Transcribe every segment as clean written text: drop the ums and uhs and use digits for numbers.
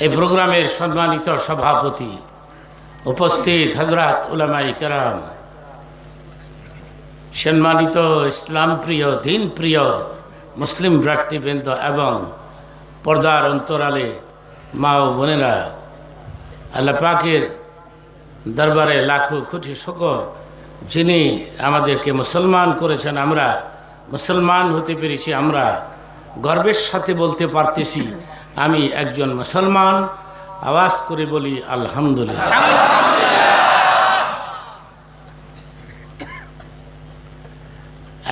এই প্রোগ্রামের সম্মানিত সভাপতি, উপস্থিত হযরত উলামায়ে কেরাম, সম্মানিত ইসলাম প্রিয়, দিন প্রিয় মুসলিম ভ্রাতৃবৃন্দ এবং পর্দার অন্তরালে মা ও বোনেরা, আল্লাহ পাকের দরবারে লাখো কোটি শুকর, যিনি আমাদেরকে মুসলমান করেছেন। আমরা মুসলমান হতে পেরেছি, আমরা গর্বের সাথে বলতে পারতেছি আমি একজন মুসলমান। আওয়াজ করে বলি আলহামদুলিল্লাহ।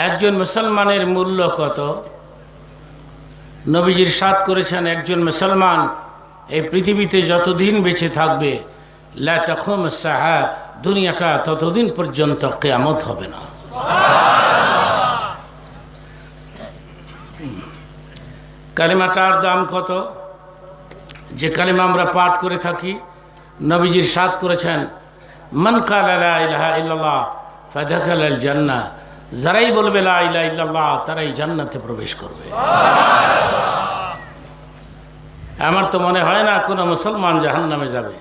একজন মুসলমানের মূল্য কত? নবীজি ইরশাদ করেছেন, একজন মুসলমান এই পৃথিবীতে যতদিন বেঁচে থাকবে, লা তাকুম আস-সাআ, দুনিয়াটা ততদিন পর্যন্ত কিয়ামত হবে না। কালিমাটার দাম কত? যে কালিমা আমরা পাঠ করে থাকি, নবীজি ইরশাদ করেছেন, মান ক্বালা লা ইলাহা ইল্লাল্লাহ ফাদাখালাল জান্নাহ, যারাই বলবে লা ইলাহা ইল্লাল্লাহ তারাই জান্নাতে প্রবেশ করবে। আমার তো মনে হয় না কোনো মুসলমান জাহান্নামে যাবে।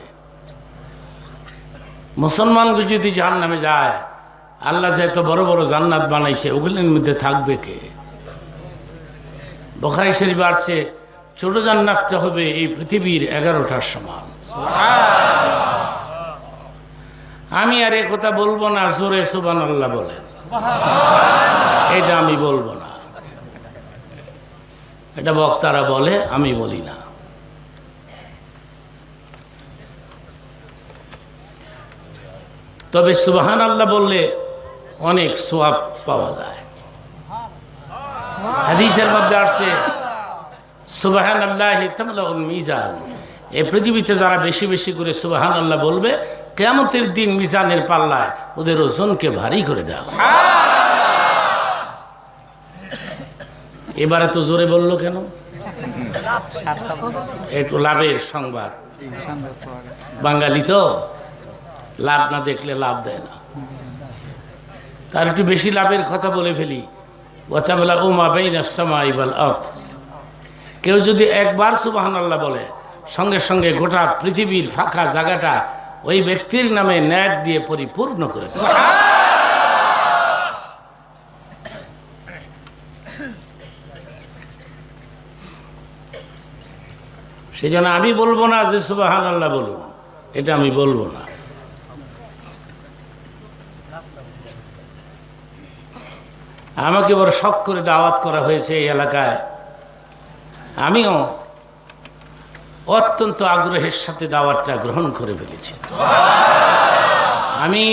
মুসলমান যদি জাহান্নামে যায়, আল্লাহ যে এত বড় বড় জান্নাত বানাইছে, ওগুলোর মধ্যে থাকবে কে? বুখারী শরীফে আছে, ছোট জান্নাতটা হবে এই পৃথিবীর 11টার সমান। আমি আর এ কথা বলবো না, জোরে সুবহানাল্লাহ বলেন। এটা আমি বলবো না, এটা বক্তারা বলে, আমি বলি না। তবে সুবহানাল্লাহ বললে অনেক সওয়াব পাওয়া যায়। হাদিসের মধ্যে আছে, সুবহানাল্লাহি তামলাউল মিজান, এই পৃথিবীতে যারা বেশি বেশি করে সুবহানাল্লাহ বলবে, কিয়ামতের দিন মিজানের পাল্লায় ওদের ওজনকে ভারী করে দেওয়া হবে। এবারে তো জোরে বললো কেন? একটু লাভের সংবাদ। বাঙালি তো লাভ না দেখলে লাভ দেয় না। তার একটু বেশি লাভের কথা বলে ফেলি। কেউ যদি একবার সুবহানাল্লাহ বলে, সঙ্গে সঙ্গে গোটা পৃথিবীর ফাঁকা জায়গাটা ওই ব্যক্তির নামে নেট দিয়ে পরিপূর্ণ করে দেয়। সেই জন্য আমি বলবো না যে সুবহানাল্লাহ বলুন, এটা আমি বলবো না। আমাকে বড় শখ করে দাওয়াত করা হয়েছে এই এলাকায়। আমিও অত্যন্ত আগ্রহের সাথে দাওয়াতটা গ্রহণ করে ফেলেছি। আমি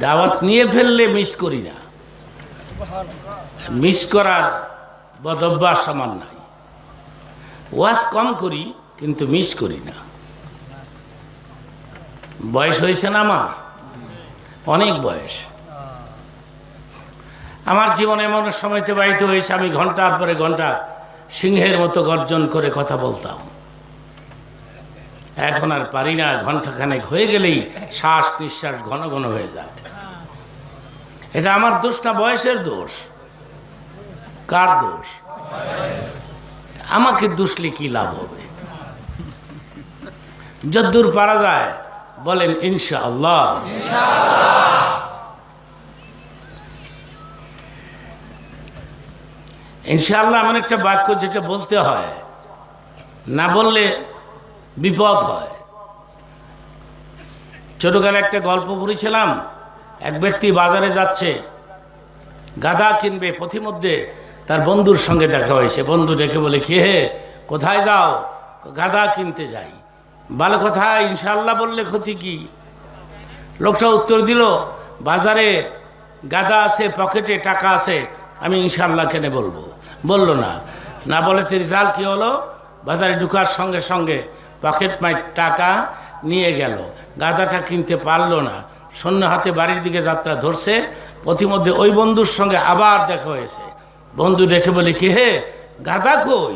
দাওয়াত নিয়ে ফেললে মিস করি না, মিস করার বদভ্যাস আমার নাই। ওয়াজ কম করি কিন্তু মিস করি না। বয়স হয়েছে না আমার, অনেক বয়স। আমার জীবনে এমন সময় অতিবাহিত হয়েছে, আমি ঘন্টার পরে ঘন্টা সিংহের মতো গর্জন করে কথা বলতাম। এখন আর পারি না, ঘন্টাখানেক হয়ে গেলেই শ্বাস নিঃশ্বাস ঘন ঘন হয়ে যায়। এটা আমার দোষ না, বয়সের দোষ। কার দোষ? আমাকে দুষলে কি লাভ হবে? যদ্দূর পারা যায় বলেন ইনশাআল্লাহ। ইনশাআল্লাহ এমন একটা বাক্য যেটা বলতে হয়, না বললে বিপদ হয়। ছোটকালে একটা গল্প পড়েছিলাম। এক ব্যক্তি বাজারে যাচ্ছে, গাধা কিনবে। পথিমধ্যে তার বন্ধুর সঙ্গে দেখা হয়েছে। বন্ধু ডেকে বলে, কে হে, কোথায় যাও? গাধা কিনতে যাই। ভালো কথা, ইনশাআল্লাহ বললে ক্ষতি কি? লোকটা উত্তর দিল, বাজারে গাধা আছে, পকেটে টাকা আছে, আমি ইনশাআল্লাহ কেন বলবো? বলল না। না বলে রেজাল্ট কি হলো? বাজারে ঢুকার সঙ্গে সঙ্গে পকেট মাই টাকা নিয়ে গেল, গাধাটা কিনতে পারলো না। শূন্য হাতে বাড়ির দিকে যাত্রা ধরছে। পথিমধ্যে ওই বন্ধুর সঙ্গে আবার দেখা হয়েছে। বন্ধু দেখে বলে, কি হে, গাধা কই?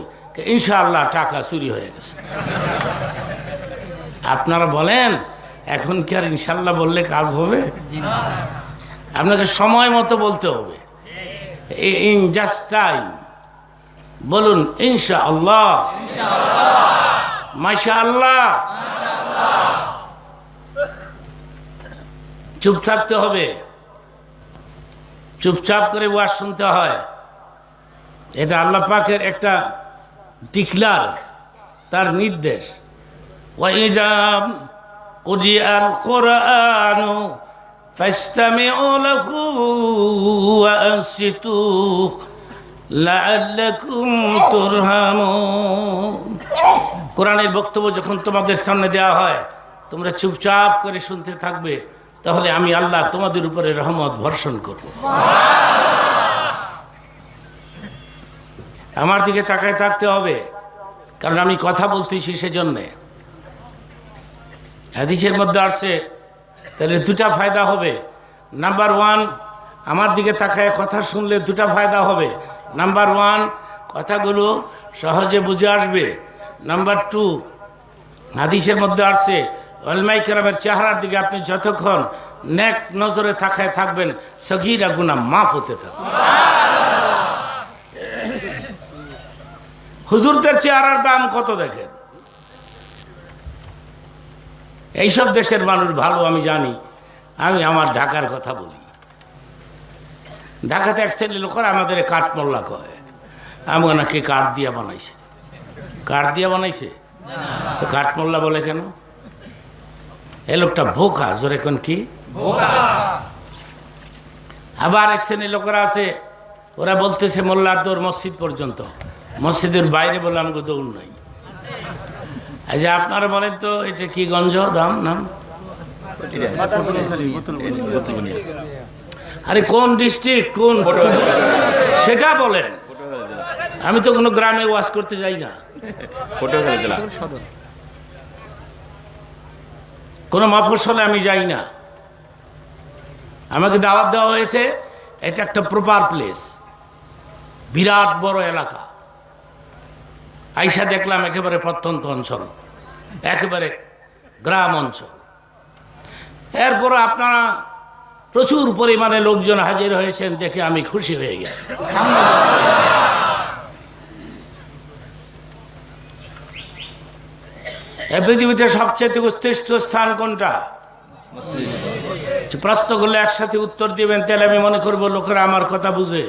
ইনশাআল্লাহ টাকা চুরি হয়ে গেছে। আপনারা বলেন, এখন কি আর ইনশাআল্লাহ বললে কাজ হবে? আপনাকে সময় মতো বলতে হবে, ইন জাস্ট টাইম। বলুন ইনশাআল্লাহ, মাশাআল্লাহ। চুপ থাকতে হবে, চুপচাপ করে ওয়াজ শুনতে হয়। এটা আল্লাহ পাকের একটা ডিক্লার, তার নির্দেশ। ওয়াইযা কুরিআল কুরআনু ফাসতামিউ লাহু ওয়া আনসিতু লাআল্লাকুম তুরহামুন। কোরআনের বক্তব্য যখন তোমাদের সামনে দেওয়া হয়, তোমরা চুপচাপ করে শুনতে থাকবে, তাহলে আমি আল্লাহ তোমাদের উপরে রহমত বর্ষণ করব। আমার দিকে তাকায় থাকতে হবে, কারণ আমি কথা বলতেছি সেজন্যে। হাদিসের মধ্যে আসছে, তাহলে দুটা ফায়দা হবে। নাম্বার ওয়ান, আমার দিকে তাকায় কথা শুনলে দুটা ফায়দা হবে। নাম্বার ওয়ান, কথাগুলো সহজে বুঝে আসবে। নাম্বার টু, হাদিসের মধ্যে আসছে উলামায়ে কেরামের চেহারার দিকে আপনি যতক্ষণ নেক নজরে তাকায় থাকবেন, সগীরা গুনাহ মাফ হতে থাকবে। হুজুরদের চেহারার দাম কত দেখেন। এইসব দেশের মানুষ ভালো আমি জানি। আমি আমার ঢাকার কথা বলি। ঢাকাতে এক শ্রেণীর লোকেরা আমাদের কাঠমোল্লা কয়। আমি ওনাকে কাঠ দিয়া বানাইছে। কাঠ দিয়া বানাইছে তো কাঠমোল্লা বলে কেন? এই লোকটা বোকা, জোরে কোন কি বোকা। আবার এক শ্রেণীর লোকেরা আছে, ওরা বলতেছে মোল্লার দৌড় মসজিদ পর্যন্ত, মসজিদের বাইরে বলে আমাকে দৌড় নাই। আচ্ছা আপনারা বলেন তো এটা কি গঞ্জ দাম নাম? আরে কোন ডিস্ট্রিক্ট, কোন সেটা বলেন। আমি তো কোনো গ্রামে ওয়াজ করতে যাই না, কোনো মফস্বলে আমি যাই না। আমাকে দাওয়াত দেওয়া হয়েছে, এটা একটা প্রপার প্লেস, বিরাট বড় এলাকা। আইসা দেখলাম একেবারে প্রত্যন্ত অঞ্চল, একেবারে গ্রাম অঞ্চল। এরপর আপনারা প্রচুর পরিমাণে লোকজন হাজির হয়েছেন দেখে আমি খুশি হয়ে গেছি। এই পৃথিবীতে সবচেয়ে উৎকৃষ্ট স্থান কোনটা? প্রশ্ন করলে একসাথে উত্তর দিবেন, তাহলে আমি মনে করবো লোকেরা আমার কথা বুঝে।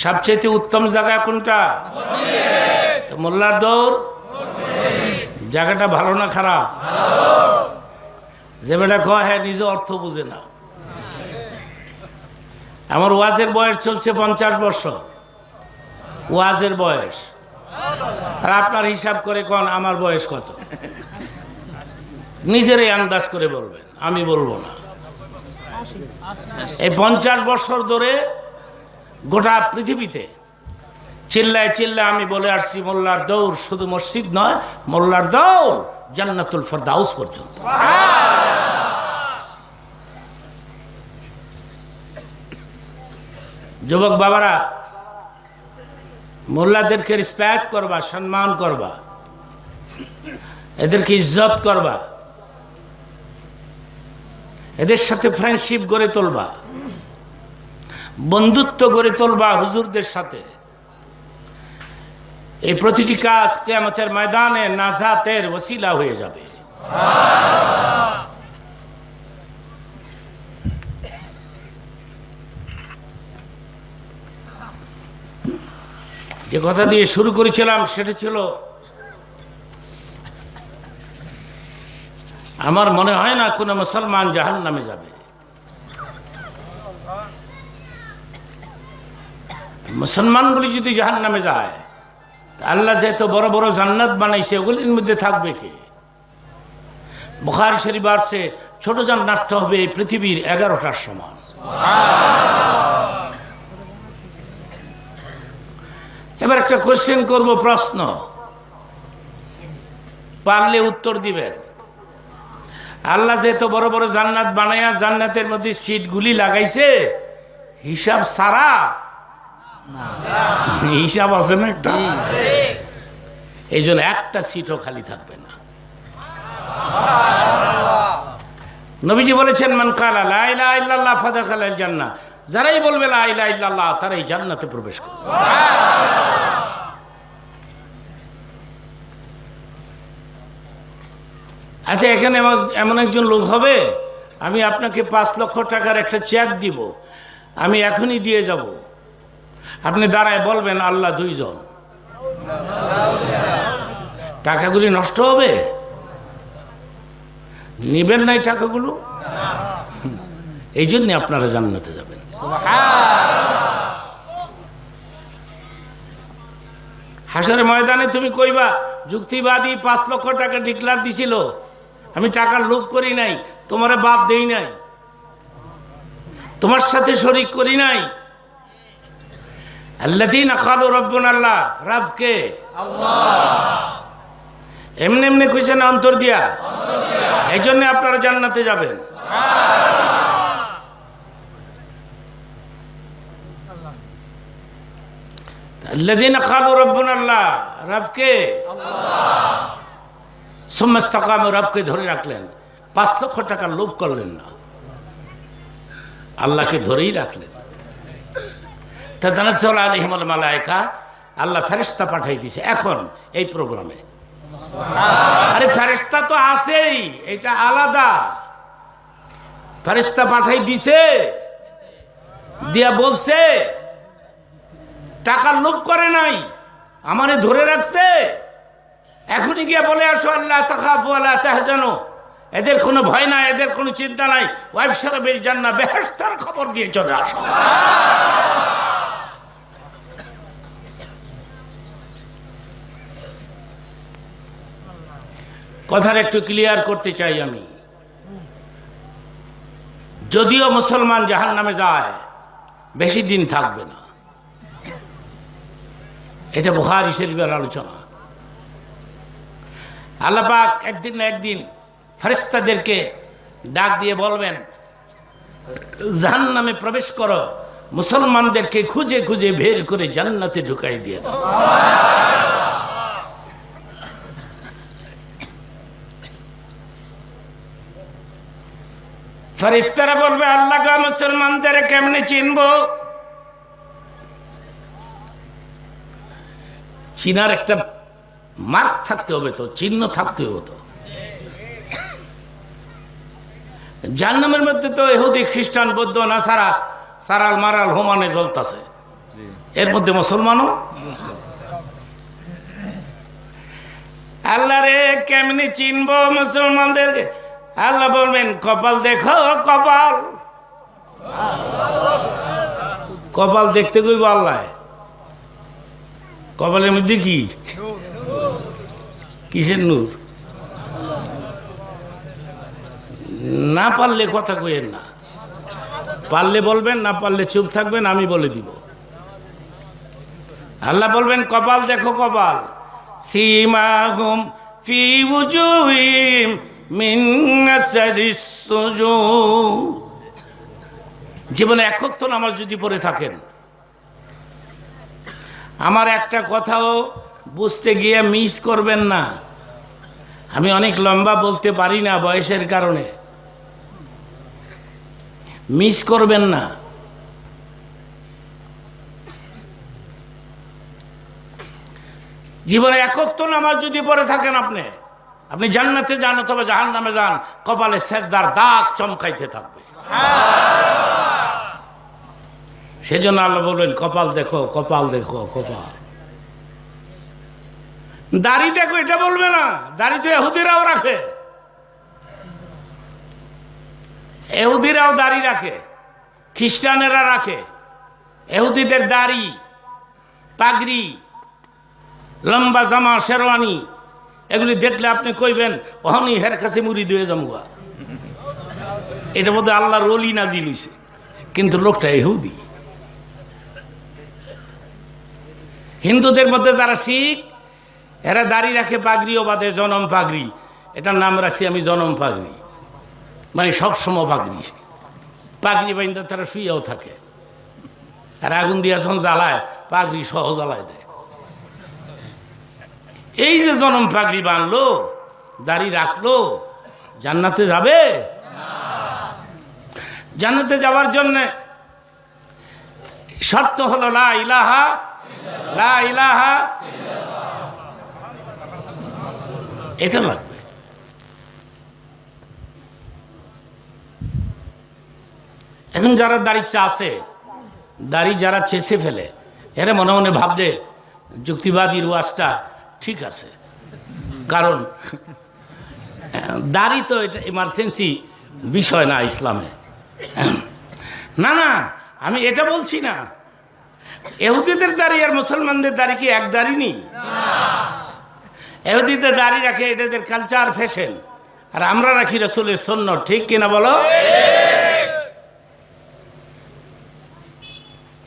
সবচেয়ে উত্তম জায়গা কোনটা? তো মোল্লার দৌড়। জায়গাটা ভালো না খারাপ? যে বেটা কয় হ্যাঁ নিজে অর্থ বুঝে না। আমার ওয়াজের বয়স চলছে 50 বছর, ওয়াজের বয়স। আর আপনার হিসাব করে কোন আমার বয়স কত? নিজেরই আন্দাজ করে বলবেন, আমি বলবো না। এই 50 বছর ধরে গোটা পৃথিবীতে চিল্লায় চিল্লায় আমি বলে আসছি, মোল্লার দৌড় শুধু মসজিদ নয়, মোল্লার দৌড় জান্নাতুল ফেরদাউস পর্যন্ত। যুবক বাবারা, মোল্লাদেরকে রেসপেক্ট করবা, সম্মান করবা, এদেরকে ইজ্জত করবা, এদের সাথে ফ্রেন্ডশিপ গড়ে তুলবা, বন্ধুত্ব গড়ে তুলবা হুজুরদের সাথে। এই প্রতিটি কাজ কিয়ামতের ময়দানে নাজাতের ওসিলা হয়ে যাবে। যে কথা দিয়ে শুরু করেছিলাম সেটা ছিল, আমার মনে হয় না কোনো মুসলমান জাহান্নামে যাবে। মুসলমানগুলি যদি জাহান্নামে যায়, আল্লাহ যেহেতু বড় বড় জান্নাত বানাইছে, ওগুলির মধ্যে থাকবে কে? বুখারী শরীফে আছে, ছোট জান্নাতটা হবে এই পৃথিবীর 11টার সমান। এবার একটা কোশ্চেন করব, প্রশ্ন, পারলে উত্তর দিবেন। আল্লাহ যেহেতু বড় বড় জান্নাত বানায়া জান্নাতের মধ্যে সিটগুলি লাগাইছে, হিসাব সারা হিসাব আছে না একটা, এই জন্য একটা সিটও খালি থাকবে না। নবীজি বলেছেন, মান কালা লা ইলাহা ইল্লাল্লাহ ফাদাখালাল জান্নাহ, যারাই বলবে লা ইলাহা ইল্লাল্লাহ তারাই জান্নাতে প্রবেশ করবে। আচ্ছা, এখানে এমন একজন লোক হবে, আমি আপনাকে 5 লক্ষ টাকার একটা চেক দিব, আমি এখনই দিয়ে যাব, আপনি দাঁড়ায় বলবেন আল্লাহ 2 জন, টাকাগুলি নষ্ট হবে? নিবেন না এই টাকাগুলো? এই জন্য আপনারা জান্নাতে যাবেন। হাসরের ময়দানে তুমি কইবা যুক্তিবাদী 5 লক্ষ টাকা ডিক্লার দিছিল, আমি টাকার লোভ করি নাই, তোমারে বাদ দেই নাই, তোমার সাথে শরীক করি নাই। আল্লাযীনা ক্বালু রাব্বুনা আল্লাহ, রব কে? আল্লাহ। এমনি এমনি কইছেন অন্তর দিয়া, এই জন্য আপনারা জান্নাতে যাবেন। আল্লাযীনা ক্বালু রাব্বুনা আল্লাহ, রব কে? আল্লাহ। সুম্মা ইসতাকামু, রবকে ধরে রাখলেন, 5 লক্ষ টাকার লোভ করলেন না, আল্লাহকে ধরেই রাখলেন। তাতানাজ্জালু আলাইহিমুল মালায়েকা, আল্লাহ ফেরেশতা পাঠাই দিয়েছে এখন এই প্রোগ্রামে। আরে ফেরেশতা তো আছেই, এটা আলাদা। ফেরেশতা পাঠাই দিছে, দিয়া বলছে টাকার লোভ করে নাই, আমারে ধরে রাখছে। এখনই গিয়ে বলে আসো আল্লাহ তাখাফু ওয়ালা তাহজানু, এদের কোনো ভয় নাই, এদের কোনো চিন্তা নাই, ওয়াবশিরু বিল জান্নাহ, বেহেশতের খবর দিয়ে চলে আসো। কথার একটু ক্লিয়ার করতে চাই আমি, যদিও মুসলমান জাহান্নামে যায় বেশি দিন থাকবে না, এটা বুখারী শরীফের আলোচনা। আল্লাহ পাক একদিন না একদিন ফেরেশতাদেরকে ডাক দিয়ে বলবেন জাহান্নামে প্রবেশ করো, মুসলমানদেরকে খুঁজে খুঁজে বের করে জান্নাতে ঢুকাই দিয়ে দাও। ফেরেশতারা বলবে আল্লাহ গো, মুসলমানদের কেমনে চিনবো? চিনার একটা মার্ক থাকতে হবে, তো চিহ্ন থাকতে হবে। তো জাহান্নামের মধ্যে তো ইহুদি খ্রিস্টান বৌদ্ধ নাসারা সারাল মারাল হোমানে জ্বলতাছে, এর মধ্যে মুসলমানও। আল্লাহ রে কেমনে চিনবো মুসলমানদেরকে? আল্লাহ বলবেন কপাল দেখো, কপাল। কপাল দেখতে কইব আল্লাহ, কপালের মধ্যে কি? কিসের নূর? না পারলে কথা কইেন না, পারলে বলবেন, না পারলে চুপ থাকবেন, আমি বলে দিব। আল্লাহ বলবেন কপাল দেখো, কপাল। সীমাহুম ফি উজুহিম মিন আসারিস সুজুদ। জীবনে এক ওয়াক্ত নামাজ যদি পড়ে থাকেন, আমার একটা কথাও বুঝতে গিয়ে মিস করবেন না। আমি অনেক লম্বা বলতে পারি না বয়সের কারণে, মিস করবেন না। জীবনে এক ওয়াক্ত নামাজ যদি পড়ে থাকেন আপনি জান্নাতে যান অথবা জাহান্নামে যান, কপালে সেজদার দাগ চমকাইতে থাকবে। সেজন্য আল্লাহ বলবেন কপাল দেখো, কপাল দেখো, কপাল। দাড়ি দেখো এটা বলবে না, দাড়ি তো ইহুদিরাও রাখে, ইহুদিরাও দাড়ি রাখে, খ্রিস্টানেরা রাখে। ইহুদিদের দাড়ি, পাগড়ি, লম্বা জামা, শেরওয়ানি, এগুলি দেখলে আপনি কইবেন ওহনি হের কাছে মুড়ি দিয়ে জমুয়া, এটা বোধহয় আল্লাহর ওলি নাজিল হইছে, কিন্তু লোকটা ইহুদি। হিন্দুদের মধ্যে যারা শিখ, এরা দাড়ি রাখে, পাগড়িও বাঁধে, জনম পাগড়ি। এটার নাম রাখছি আমি জনম পাগড়ি, মানে সবসময় পাগড়ি। পাগড়ি বাইন্দা তারা শুয়েও থাকে, আর আগুন দিয়া যখন জ্বালায় পাগড়ি সহ জ্বালায় দেয়। এই যে জনম পাগড়ি বানলো, দাড়ি রাখলো, জান্নাতে যাবে? জান্নাতে যাওয়ার জন্য শর্ত হলো লা ইলাহা, লা ইলাহা, এটা লাগবে। এখন যারা দাড়ি চাষে, দাড়ি যারা চেষে ফেলে, এরা মনে মনে ভাববে যুক্তিবাদীর ওয়াজটা ঠিক আছে, কারণ দাড়ি তো এটা ইমার্জেন্সি বিষয় না ইসলামে। না না, আমি এটা বলছি না। ইহুদিদের দাড়ি আর মুসলমানদের দাড়ি কি এক দাড়ি নেই? ইহুদিদের দাড়ি রাখে, এটাদের কালচার, ফ্যাশন, আর আমরা রাখি রাসূলের সুন্নাত। ঠিক কিনা বলো?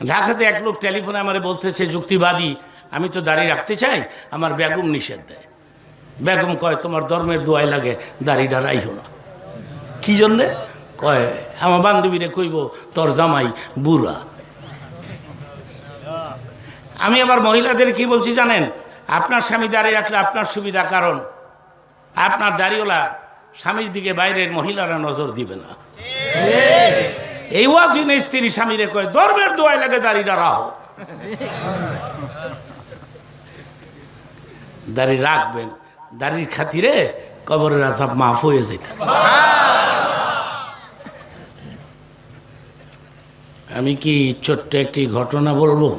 ঢাকাতে এক লোক টেলিফোনে আমারে বলতেছে, যুক্তিবাদী, আমি তো দাড়ি রাখতে চাই, আমার বেগম নিষেধ দেয়। বেগম কয়, তোমার ধর্মের দোয়াই লাগে, দাড়িটা রাইও না। কি জন্যে? কয়, আমার বান্ধবীরে কইব তোর জামাই বুড়া। আমি আবার মহিলাদের কি বলছি জানেন? আপনার স্বামী দাড়ি রাখলে আপনার সুবিধা, কারণ আপনার দাড়িওয়ালা স্বামীর দিকে বাইরের মহিলারা নজর দিবে না। এই ওয়াজিনে স্ত্রী স্বামীরে কয়, ধর্মের দোয়াই লাগে, দাড়িটা রাখো। দাড়ি রাখবেন, দাড়ির খাতিরে কবরের আযাব মাফ হয়ে যাইতে। আমি কি ছোট্ট একটি ঘটনা বলবো?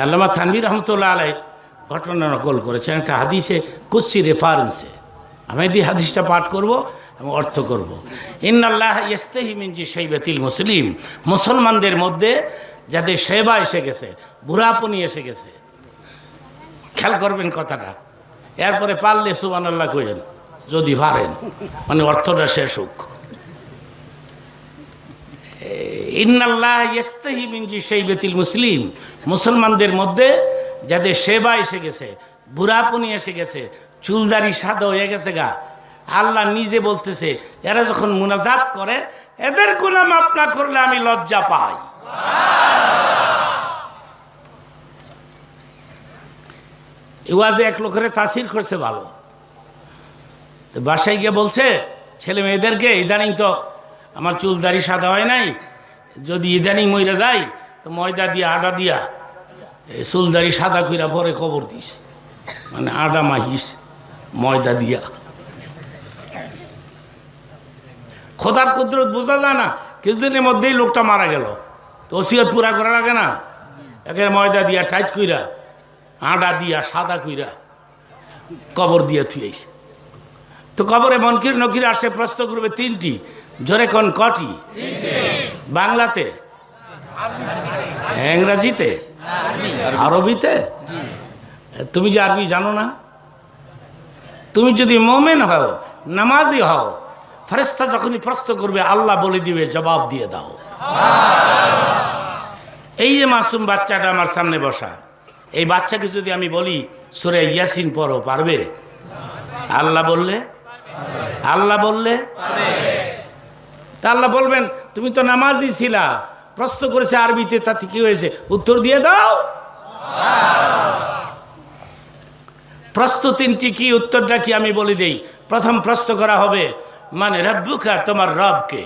আল্লামা থানভী রহমতুল্লাহ আলাইহি ঘটনা নকল করেছেন একটা হাদিসে, কুদসি রেফারেন্সে। আমি এই হাদিসটা পাঠ করব এবং অর্থ করব। ইন্নাল্লাহ ইয়াস্তাহি মিন শাইবাতিল মুসলিম, মুসলমানদের মধ্যে যাদের সেবা এসে গেছে, বুড়াপনি এসে গেছে, খেয়াল করবেন কথাটা। এরপরে পারলে সুবহানাল্লাহ কইেন, যদি পারেন, মানে অর্থটা শেষ হোক। ইন্নাল্লাহ ইয়াস্তাহি মিন শাইবাতিল মুসলিম, মুসলমানদের মধ্যে যাদের সেবা এসে গেছে, বুড়াপনি এসে গেছে, চুলদারি সাদা হয়ে গেছে গা, আল্লাহ নিজে বলতেছে, এরা যখন মুনাজাত করে, এদের গুনাহ মাফ না করলে আমি লজ্জা পাই। এই ওয়াজে এক লোকের তাসির করছে ভালো, তো বাসায় গিয়ে বলছে ছেলে মেয়েদেরকে, ইদানিং তো আমার চুলদারি সাদা হয় নাই, যদি ইদানিং মইরা যায় তো ময়দা দিয়া, আটা দিয়া চুলদারি সাদা কইরা পরে কবর দিস, মানে আটা মাহিস ময়দা দিয়া। খোদার কুদরত বোঝা যায় না, কিছুদিনের মধ্যেই লোকটা মারা গেল, তো ওসিয়ত পুরা করা লাগে না, একে ময়দা দিয়া টাইট কইরা, আটা দিয়া, সাদা কইরা কবর দিয়ে থুয়েছে। তো কবরে মনকির নকির আসে, প্রশ্ন করবে তিনটি, জোরে কোন কটি? বাংলাতে, ইংরাজিতে, আরবিতে। তুমি যে আরবি জানো না? তুমি যদি মোমেন হও, নামাজি হও, ফেরেশতা যখনই প্রশ্ন করবে আল্লাহ বলে দিবে, জবাব দিয়ে দাও। এই যে মাসুম বাচ্চাটা আমার সামনে বসা, এই বাচ্চাকে যদি আমি বলি সূরা ইয়াসিন পড়ো, পারবে? আল্লাহ বললে, আল্লাহ বললে, তা আল্লাহ বলবেন তুমি তো নামাজি ছিলা, প্রশ্ন করেছে আরবিতে, তাতে কি হয়েছে, উত্তর দিয়ে দাও। প্রশ্ন তিনটি কি, উত্তরটা কি আমি বলে দেই। প্রথম প্রশ্ন করা হবে, মানে রব্বুকা, তোমার রবকে।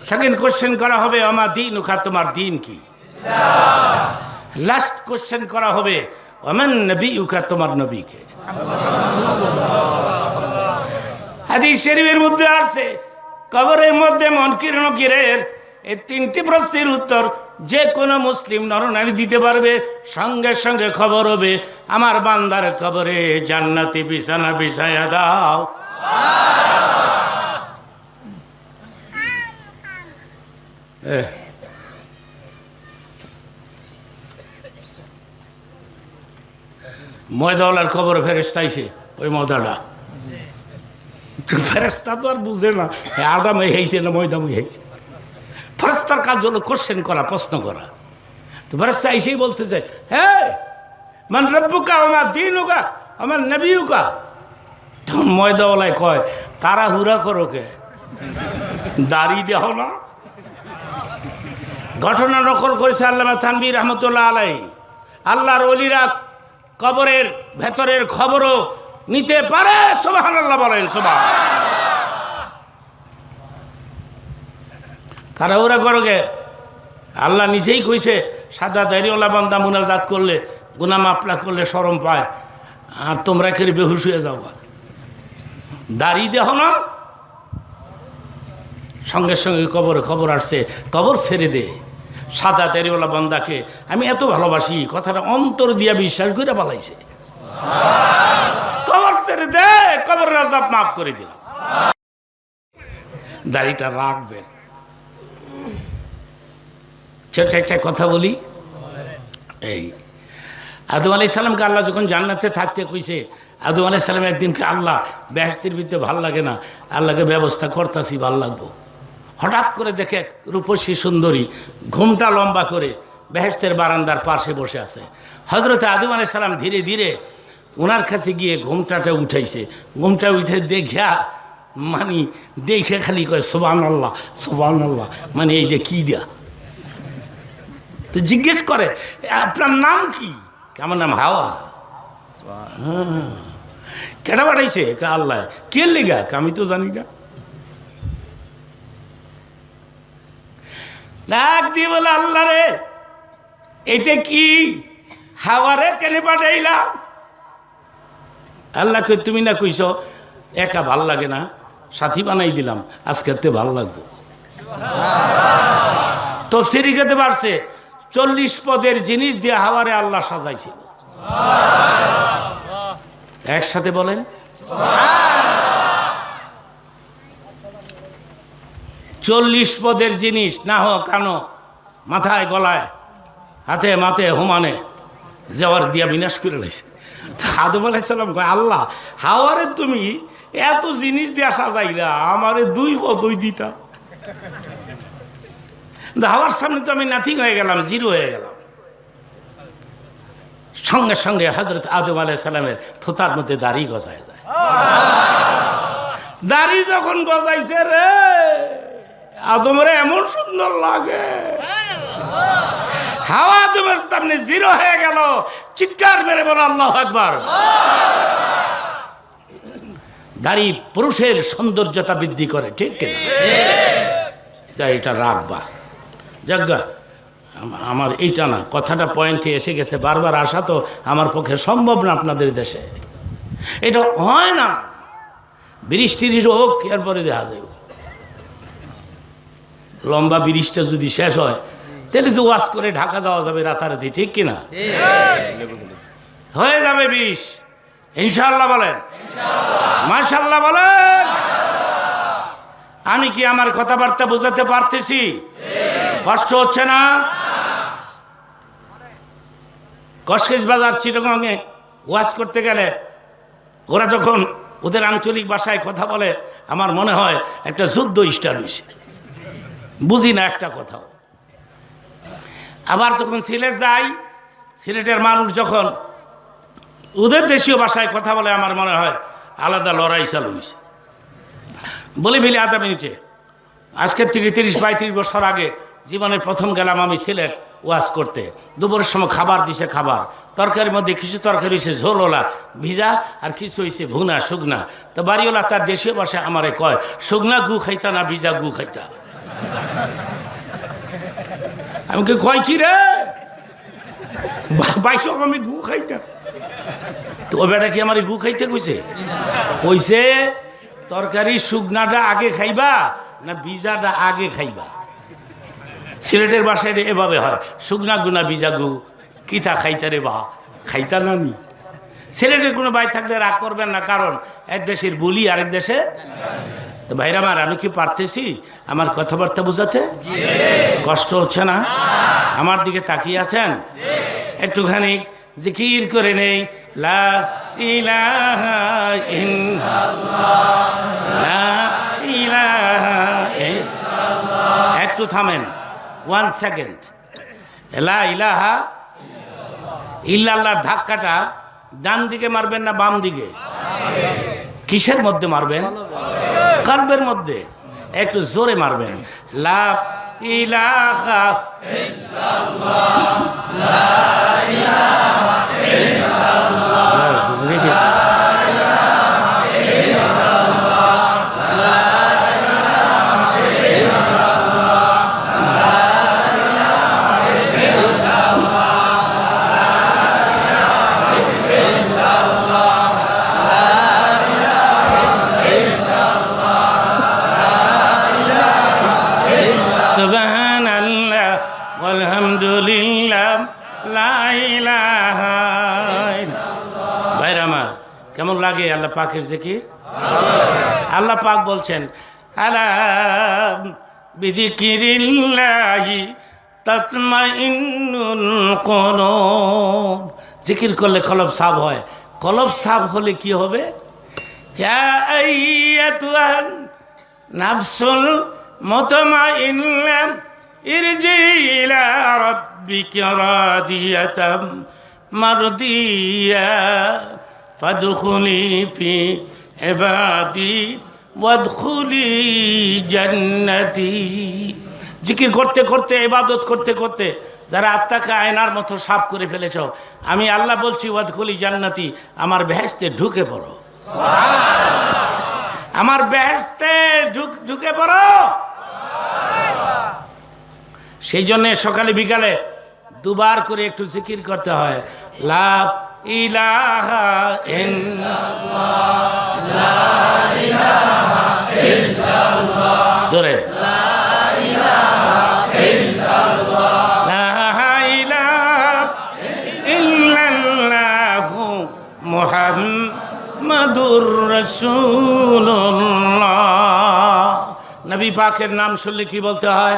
সেকেন্ড কোশ্চেন করা হবে, আমা দীনুকা, তোমার দিন কি। লাস্ট কোশ্চেন করা হবে, ওমান নবিয়ুকা, তোমার নবীকে। হাদিস শরীফের মধ্যে আছে, কবরের মধ্যে মুনকির নকিরের এই তিনটি প্রশ্নের উত্তর যে কোনো মুসলিম নরনারী দিতে পারবে। সঙ্গে সঙ্গে খবর হবে, আমার বান্দার কবরে জান্নাতি বিছানা বিছায়া দাও। ময়দাওয়ালার কবরে ফেরেশতা আইছে, ওই ময়দাটা ফেরেশতা তো আর বুঝে না আটা মই হয়েছে না ময়দা মই হয়েছে। ফেরেশতার কাজ হলো কোশ্চেন করা, প্রশ্ন করা। তো ফেরেশতা এসেই বলতেছে, হ্যাঁ মান রব্বুকা, আমার দীনুকা, আমার নবিয়ুকা। তখন ময়দাওয়ালায় কয়, তারা হুরা করো কে, দাড়ি দেহ না। ঘটনা নকল করেছে আল্লামা থানভী রহমতুল্লাহ আলাইহি। আল্লাহর ওলিরা কবরের ভেতরের খবরও নিতে পারে। সুবহানাল্লাহ বলেন, সুবহানাল্লাহ। তারা ওরা করোগে। আল্লাহ নিজেই কইছে সাদা দাড়িওয়ালা বান্দা মুনাজাত করলে গুনাহ মাফ না করলে শরম পায়, আর তোমরা করে বেহুশ হয়ে যাও। দাড়ি দেহ না, সঙ্গে সঙ্গে কবরে খবর আসছে, কবর ছেড়ে দে সাদা দাড়িওয়ালা বান্দাকে আমি এত ভালোবাসি, কথাটা অন্তর দিয়া বিশ্বাস করে পালাইছে। কবর ছেড়ে দে, কবরের আযাব মাফ করে দিলাম। দাড়িটা রাখবেন। ছোট একটা কথা বলি, এই আদম আলাইহিস সালামকে আল্লাহ যখন জান্নাতে থাকতে কইছে, আদম আলাইহিস সালাম একদিনকে আল্লাহ বেহেশতের ভিতরে ভাল লাগে না, আল্লাহকে ব্যবস্থা করতেছি ভাল লাগবো। হঠাৎ করে দেখে রূপসী সুন্দরী ঘুমটা লম্বা করে বেহেশতের বারান্দার পাশে বসে আছে। হযরত আদম আলাইহিস সালাম ধীরে ধীরে ওনার কাছে গিয়ে ঘুমটাটা উঠাইছে। ঘুমটা উঠে দেখিয়া মানে দেখে খালি কয় সুবহানাল্লাহ সুবহানাল্লাহ, মানে এই যে কি দিয়া। তো জিজ্ঞেস করে আপনার নাম কি? আমার নাম হাওয়া। কেডা বাড়াইছে? আল্লাহ। কে লেগা? আমি তো জানি না। ডাক দিয়ে বলে আল্লাহ রে, এটা কি? হাওয়ারে কেন পাঠাইলাম? আল্লাহকে তুমি না কইছ একা ভাল লাগে না, সাথী বানাই দিলাম, আজকে ভাল লাগবে। তো সিরিকাতে পারছে 40 পদের জিনিস দিয়ে হাওয়ারে আল্লাহ সাজাইছিল। একসাথে বলেন 40 পদের জিনিস, না হোক কানো, মাথায় গলায়, হাতে মাথে হুমানে জওয়ার দিয়া বিনাশ করে রয়েছে। আদম আলাইহিস সালাম কয় আল্লাহ হাওয়ারে তুমি এত জিনিস দিয়া সাজাইলা, আমারে 2 পদই দিতা। হাওয়ার সামনে তো আমি নাথিং হয়ে গেলাম, জিরো হয়ে গেলাম। সঙ্গে সঙ্গে হযরত আদম আলাইহিস সালামের থোতার মধ্যে দাড়ি গজায় যায়। দাড়ি যখন গজাইছে রে, আদমরে এমন সুন্দর লাগে, হাওয়া আদমের সামনে জিরো হয়ে গেল। চিৎকার মেরে বলো আল্লাহু আকবার। দাড়ি পুরুষের সৌন্দর্যতা বৃদ্ধি করে, ঠিক কিনা? দাড়িটা রাখবা। যাজ্ঞা আমার এইটা না, কথাটা পয়েন্টে এসে গেছে। বারবার আসা তো আমার পক্ষে সম্ভব না আপনাদের দেশে, এটা হয় না। বৃষ্টির হোক এরপরে দেখা যাবে। লম্বা বৃষ্টিটা যদি শেষ হয় তাহলে তো ওয়াজ করে ঢাকা যাওয়া যাবে রাতারাতি, ঠিক কিনা? হয়ে যাবে 20 ইনশাআল্লাহ। বলেন মাশাআল্লাহ। বলেন আমি কি আমার কথাবার্তা বোঝাতে পারতেছি? কষ্ট হচ্ছে না? কক্সবাজার চিটাগংয়ে ওয়াজ করতে গেলে ওরা যখন ওদের আঞ্চলিক ভাষায় কথা বলে, আমার মনে হয় একটা যুদ্ধ স্টার্ট হয়েছে, বুঝি না একটা কথাও। আবার যখন সিলেট যাই, সিলেটের মানুষ যখন ওদের দেশীয় ভাষায় কথা বলে, আমার মনে হয় আলাদা লড়াই চালু হয়েছে। বলে ফেলি আধা মিনিটে, আজকের থেকে 30-35 বছর আগে জীবনের প্রথম গেলাম আমি সিলেট ওয়াজ করতে। দুপুরের সময় খাবার দিছে, খাবার তরকারির মধ্যে কিছু তরকারি হয়েছে ঝোলওয়ালা ভিজা, আর কিছু হয়েছে ভুনা শুকনা। তো বাড়িওয়ালা তার দেশীয় ভাষায় আমারে কয় শুকনা গু খাইতা না ভিজা গু খাইতা? আমি কয় কি রে বাইশ, আমি গু খাইতা। তো ও বেটা কি আমার গু খাইতে কইছে? কইছে তরকারি শুকনাটা আগে খাইবা না ভিজাটা আগে খাইবা? সিলেটের বাসায় এভাবে হয়, শুকনা গুনা ভিজা গু কিতা খাইতা রে বা খাইতা নামি। সিলেটের কোনো ভাই থাকলে রাগ করবেন না, কারণ এক দেশের বলি আরেক দেশে। তো ভাইরা আমার, আমি কি পারতেছি আমার কথাবার্তা বোঝাতে? কষ্ট হচ্ছে না? আমার দিকে তাকিয়ে আছেন? একটুখানি জিকির করে নেই, লা ইলাহা ইল্লাল্লাহ, লা ইলাহা ইল্লাল্লাহ। একটু থামেন, 1 সেকেন্ড। লা ইলাহা ইল্লাল্লাহ ধাক্কাটা ডান দিকে মারবেন না বাম দিকে? কিসের মধ্যে মারবেন? কলবের মধ্যে। একটু জোরে মারবেন, লা ইলাহা ইল্লাল্লাহ, লা ইলাহা ইল্লাল্লাহ। আলহামদুলিল্লাহ লা ইলাহা ইল্লাল্লাহ। ভাইরা আমার, কেমন লাগে আল্লাহ পাকের জিকির? আল্লাহ পাক বলছেন আলা বিযিকিরিল্লাহি তাতমাইন্নুল কুলুব। জিকির করলে কলব সাফ হয়। কলব সাফ হলে কি হবে? ইয়া আইয়াতুহান নাফসুল মুতমাইন্না ইরজি ইলা রাব্বিকা রাদিয়াতাম মারদিয়া ফাদখুলি ফি ইবাদি ওয়াদখুলি জান্নাতি। জিকির করতে করতে, ইবাদত করতে করতে যারা আত্মাকে আয়নার মতো সাফ করে ফেলেছ, আমি আল্লাহ বলছি ওয়াদখুলি জান্নাতি, আমার বেহেশতে ঢুকে পড়ো, আমার বেহেশতে ঢুকে পড়ো। সেই জন্য সকালে বিকালে দুবার করে একটু জিকির করতে হয়। লা ইলাহা ইল্লাল্লাহ, লা ইলাহা ইল্লাল্লাহ, জোরে লা ইলাহা ইল্লাল্লাহ, লা ইলাহা ইল্লাল্লাহ মুহাম্মাদুর রাসূলুল্লাহ। নবী পাকের নাম শুনলে কি বলতে হয়?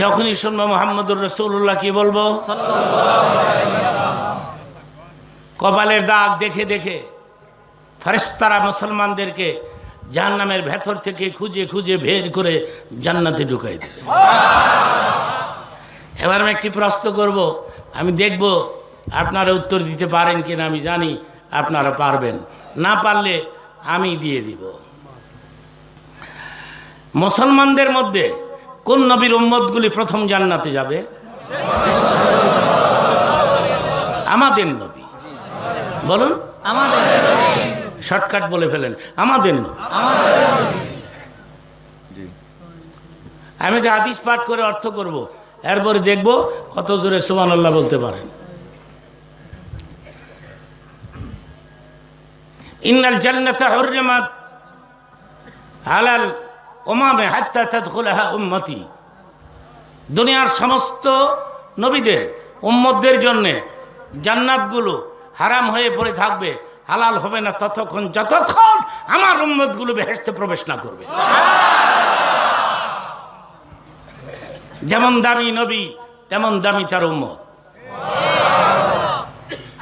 যখনই শুনবো মুহাম্মাদুর রাসূলুল্লাহ কি বলবো? কপালের দাগ দেখে দেখে ফেরেশতারা মুসলমানদেরকে জাহান্নামের ভেতর থেকে খুঁজে খুঁজে বের করে জান্নাতে ঢুকাই দিয়েছে। এবার আমি একটি প্রশ্ন করব, আমি দেখব আপনারা উত্তর দিতে পারেন কিনা। আমি জানি আপনারা পারবেন, না পারলে আমি দিয়ে দিব। মুসলমানদের মধ্যে কোন নবীর উম্মতগুলি প্রথম জান্নাতে যাবে? আমাদের নবী। বলুন, আমাদের। শর্টকাট বলে ফেলেন, আমাদের নবী। আমি একটা হাদিস পাঠ করে অর্থ করব, এরপরে দেখব কত জোরে সুবহানাল্লাহ বলতে পারেন। ইন্নাল জান্নাতা হুররিমাত আলাল উমামে হাত্তা তাদখুলাহা উম্মতি। দুনিয়ার সমস্ত নবীদের উম্মতদের জন্য জান্নাতগুলো হারাম হয়ে পড়ে থাকবে, হালাল হবে না ততক্ষণ যতক্ষণ আমার উম্মতগুলো বেহেশতে প্রবেশ না করবে। যেমন দামি নবী তেমন দামি তার উম্মত।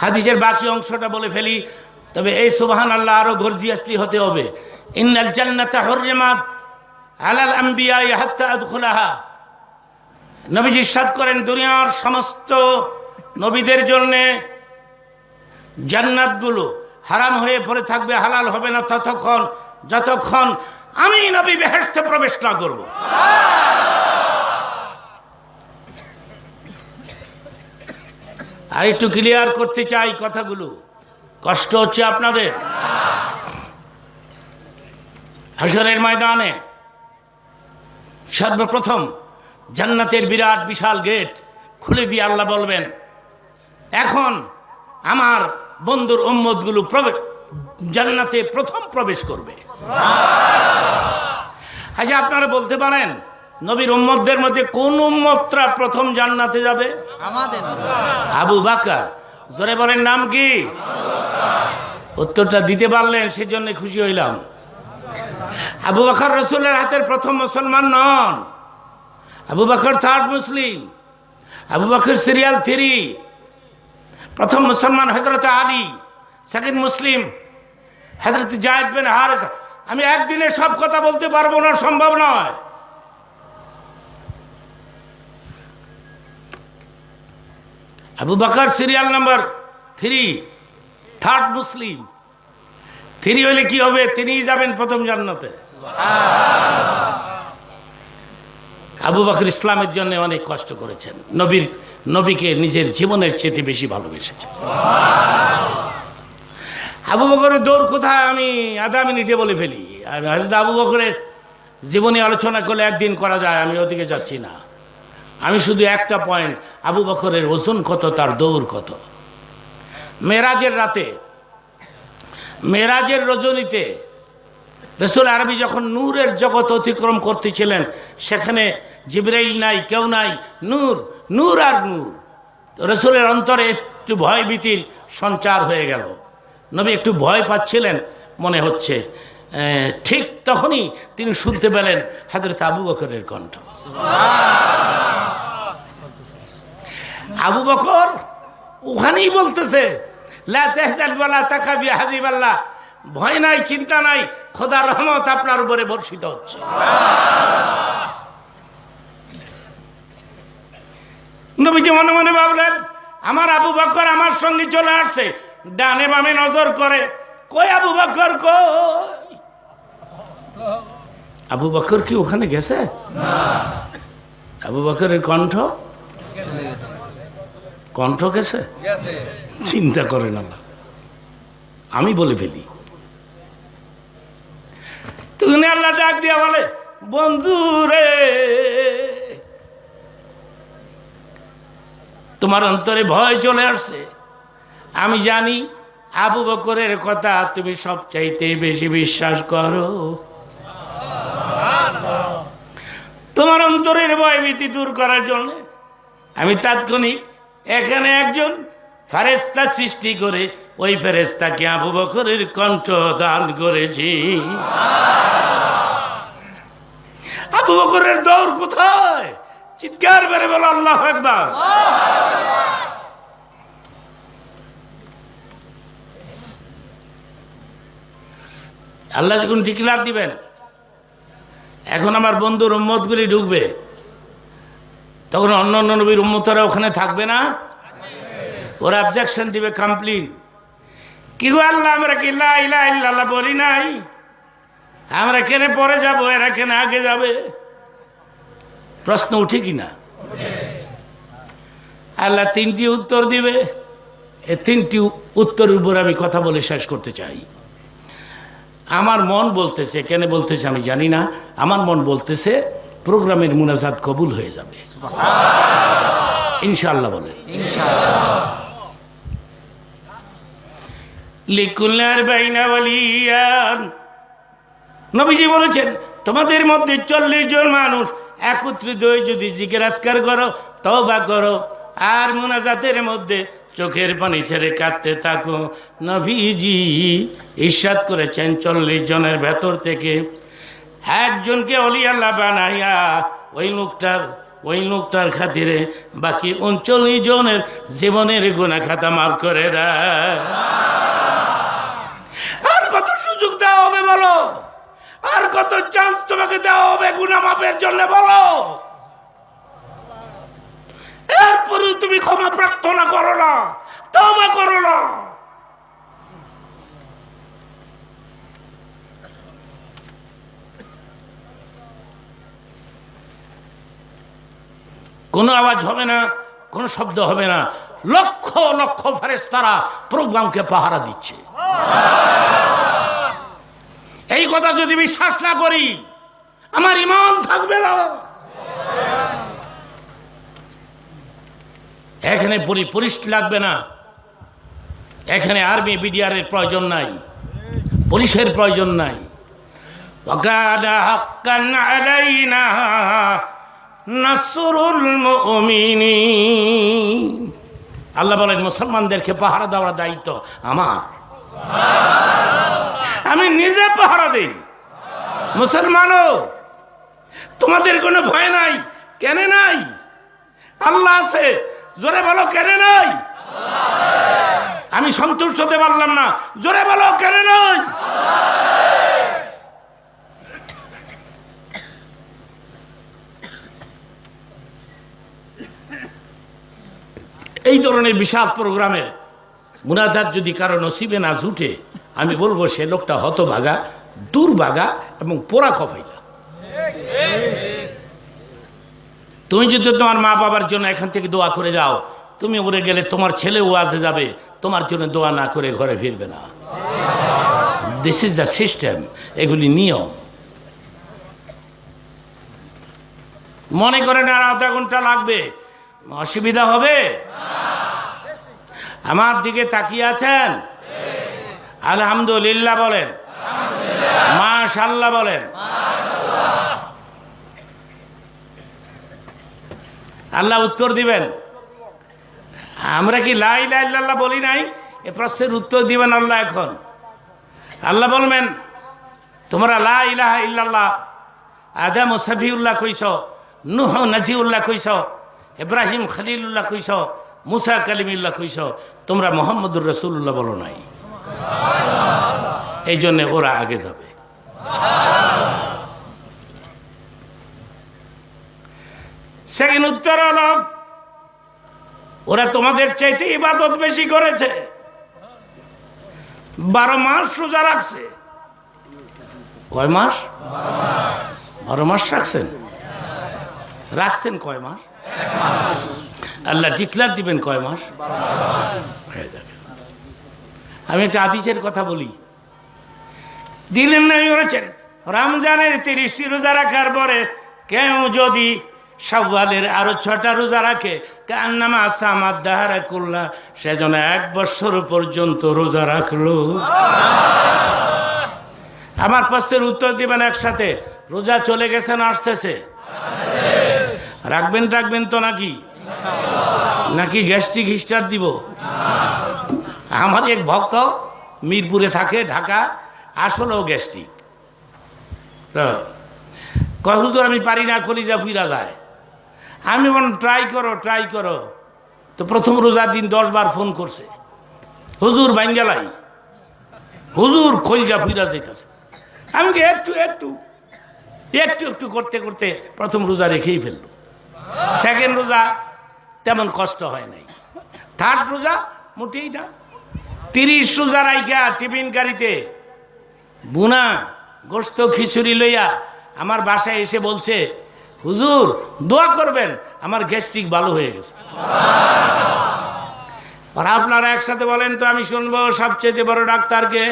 হাদিসের বাকি অংশটা বলে ফেলি, তবে এই সুবহানাল্লাহ আরো গর্জিয়াসলি হতে হবে। ইন্নাল জান্নাতা হুররিমাত আলাল আম্বিয়া হাত্তা আদখুলাহা। নবীজি ইরশাদ করেন, দুনিয়ার সমস্ত নবীদের জন্য জান্নাতগুলো হারাম হয়ে পড়ে থাকবে, হালাল হবে না ততক্ষণ যতক্ষণ আমি নবী বেহেশতে প্রবেশ না করব। আর একটু ক্লিয়ার করতে চাই কথাগুলো, কষ্ট হচ্ছে আপনাদের? হাশরের ময়দানে সর্বপ্রথম জান্নাতের বিরাট বিশাল গেট খুলে দিয়ে আল্লাহ বলবেন, এখন আমার বন্ধুর উম্মতগুলো জান্নাতে প্রথম প্রবেশ করবে। আচ্ছা, আপনারা বলতে পারেন নবীর উম্মতদের মধ্যে কোন উম্মতরা প্রথম জান্নাতে যাবে? আমাদের আবু বকর। জোরে বলেন, নাম কি? উত্তরটা দিতে পারলেন, সেজন্য খুশি হইলাম। আবু বকর রাসূলের হাতের প্রথম মুসলমান নন। আবু বকর থার্ড মুসলিম। Abu Bakr serial 3। প্রথম মুসলমান হযরত আলী, সেকেন্ড মুসলিম হযরত যায়েদ বিন হারেসা। আমি একদিনে সব কথা বলতে পারবো না, সম্ভব নয়। Abu Bakr serial number 3, third Muslim. 3 হলে কি হবে? তিনিই যাবেন প্রথম জান্নাতে। আবু বকর ইসলামের জন্য অনেক কষ্ট করেছেন, নবীকে নিজের জীবনের চেয়ে বেশি ভালোবেসেছেন। আবু বকরের দৌড় কোথায় আমি আধা মিনিটে বলে ফেলি। হযরত আবু বকরের জীবনী আলোচনা করলে একদিন করা যায়, আমি ওদিকে যাচ্ছি না। আমি শুধু একটা পয়েন্ট, আবু বকরের ওজন কত, তার দৌড় কত। মেরাজের রাতে, মেরাজের রজনীতে রাসূল আরবি যখন নূরের জগৎ অতিক্রম করতেছিলেন, সেখানে জিবরাইল নাই, কেউ নাই, নূর, নূর আর নূর। রাসূলের অন্তরে একটু ভয় ভীতির সঞ্চার হয়ে গেল। নবী একটু ভয় পাচ্ছিলেন মনে হচ্ছে। ঠিক তখনই তিনি শুনতে পেলেন হযরত আবু বকরের কণ্ঠ। আবু বকর ওখানেই বলতেছে, লা তাহজান ওয়ালা তাখাফ ইয়া হাবিবাল্লাহ, ভয় নাই, চিন্তা নাই, খোদার রহমত আপনার উপরে বর্ষিত হচ্ছে। নবীজি মনে মনে ভাবলেন, আমার আবু বকর আমার সঙ্গে চলে আসছে। ডানে বামে নজর করে, কই আবু বকর, কই আবু বকর? কি ওখানে গেছে? আবু বকরের কণ্ঠ গেছে? চিন্তা করেন না, আমি বলে ফেলি। তুমি আল্লাহ ডাক দিয়া বলে, বন্ধু রে, তোমার অন্তরে ভয় চলে আসছে। আমি জানি আবু বকরের কথা তুমি সবচাইতে বেশি বিশ্বাস করো। তোমার অন্তরের ভয় ভীতি দূর করার জন্য আমি তাৎক্ষণিক এখানে একজন ফেরেশতা সৃষ্টি করে ওই ফেরেশতাকে আবু বকরের কণ্ঠ দান করেছি। আবু বকরের দৌড় কোথায়? চিৎকার করে বলো আল্লাহু আকবার। আল্লাহ যখন ডিক্লার দিবেন, এখন আমার বন্ধুর উম্মতগুলি ঢুকবে, তখন অন্য অন্য নবীর উম্মতরা ওখানে থাকবে না? ওরা অবজেকশন দিবে, কমপ্লেইন। কি গো আল্লাহ, আমরা কি লা ইলাহা ইল্লাল্লাহ বলি নাই? আমরা কেন পরে যাব, এরা কেন আগে যাবে? প্রশ্ন উঠে কিনা? আল্লাহ তিনটি উত্তর দিবে। এই তিনটি উত্তরের উপর আমি কথা বলে শেষ করতে চাই। আমার মন বলতেছে, কেন বলতেছে আমি জানি না, আমার মন বলতেছে প্রোগ্রামের মুনাজাত কবুল হয়ে যাবে ইনশাআল্লাহ। বলে লিকুল্লার বাইনা ওয়ালিয়ান, নবীজি বলেছেন তোমাদের মধ্যে 40 জন মানুষ একত্রিত হয়ে যদি জিকির আজকার করো, তওবা করো, আর মুনাজাতের মধ্যে চোখের পানি ছেড়ে কাঁদতে থাকো, নবীজি ইরশাদ করেছেন 40 জনের ভেতর থেকে একজনকে ওলি আল্লাহ বানাইয়া ওই লোকটার খাতিরে বাকি 39 জনের জীবনের গুনাহ খাতা মাফ করে দেয়। আর কত সুযোগ দেওয়া হবে বলো? আর কত চান্স তোমাকে দেওয়া হবে গুনাহ মাফের জন্য বলো? এরপরে তুমি ক্ষমা প্রার্থনা করো না, তওবা করো না। কোনো আওয়াজ হবে না, কোনো শব্দ হবে না, লক্ষ লক্ষ ফেরেশতারা প্রোগ্রামকে পাহারা দিচ্ছে। এই কথা যদি বিশ্বাস না করি আমার ঈমান থাকবে না। এখানে পুলিশ লাগবে না, এখানে আর্মি বিডিআরের প্রয়োজন নাই, পুলিশের প্রয়োজন নাই। ওয়াকানা হাক্কান আলাইনা নাসরুল মুমিনিন, আল্লাহ বলেন মুসলমানদেরকে পাহারা দেওয়ার দায়িত্ব আমার। আমি নিজে পাহারা দেই। মুসলমানও তোমাদের কোনো ভয় নাই। কেন নাই? আল্লাহ আছে। জোরে বলো কেন নাই? আমি সন্তুষ্ট হতে পারলাম না, জোরে বলো কেন নাই? এই ধরনের বিশাল প্রোগ্রামের মুনাজাত যদি কারো নসিবে না জুটে, আমি বলবো সে লোকটা হতভাগা, দুর্ভাগা এবং পোড়া কপাইলা। তুমি যদি তোমার মা বাবার জন্য এখান থেকে দোয়া করে যাও, তুমি উড়ে গেলে তোমার ছেলে ওয়াজে যাবে, তোমার জন্য দোয়া না করে ঘরে ফিরবে না। দিস ইজ দ্য সিস্টেম, এগুলি নিয়ম। মনে করেন আর আধা ঘন্টা লাগবে, অসুবিধা হবে? আমার দিকে তাকিয়ে আছেন? আলহামদুলিল্লাহ বলেন, মাশাআল্লাহ বলেন। আল্লাহ উত্তর দিবেন। আমরা কি লা ইলাহা ইল্লাল্লাহ বলি নাই? এ প্রশ্নের উত্তর দিবেন আল্লাহ এখন। আল্লাহ বলবেন তোমরা লা ইলাহা ইল্লাল্লাহ আদম ও সফিউল্লাহ কইছ, নূহ নাজিউল্লাহ কইছ, ইব্রাহিম খলিলুল্লাহ কইছ, মুসা কালিমুল্লাহ কইছ, তোমরা মুহাম্মদুর রাসূলুল্লাহ বলো নাই। এই জন্য ওরা আগে যাবে। সেকেন্ড উত্তর হলো ওরা তোমাদের চাইতে ইবাদত বেশি করেছে, 12 মাস রোজা রাখছে। কয় মাস? 12 মাস রাখছেন। রাখছেন কয় মাস? আল্লাহ ডিক্লার দিবেন কয় মাস? আমি একটা হাদিসের কথা বলি, দিলেন না বলেছেন রমজানের 30টি রোজা রাখার পরে কেউ যদি শাওয়ালের আরো 6টা রোজা রাখে, কান্নামা সামাদ দাহারা কুল্লাহ, সেজন্য 1 বছর পর্যন্ত রোজা রাখলো। আমার প্রশ্নের উত্তর দিবেন একসাথে। রোজা চলে গেছে না আসতেছে? রাখবেন তো নাকি গ্যাস্ট্রিক হিস্টার দিব? আমার এক ভক্ত মিরপুরে থাকে, ঢাকা, আসলেও গ্যাস্ট্রিক। কয় হুজুর আমি পারি না, কলিজা ফিরা যায়। আমি বললাম ট্রাই করো। তো প্রথম রোজার দিন 10 বার ফোন করছে, হুজুর বাঙ্গালাই, হুজুর কলিজা ফিরা যাইতেছে। আমি একটু করতে করতে প্রথম রোজা রেখেই ফেললো। সেকেন্ড রোজা তেমন কষ্ট হয় নাই, থার্ড রোজা মোটেই না। 30 রোজা রাইখা টিফিন গাড়িতে বুনা গোস্ত খিচুড়ি লইয়া আমার বাসায় এসে বলছে, হুজুর দোয়া করবেন, আমার গ্যাস্ট্রিক ভালো হয়ে গেছে। আর আপনারা একসাথে বলেন তো, আমি শুনবো সবচেয়ে বড় ডাক্তারকে?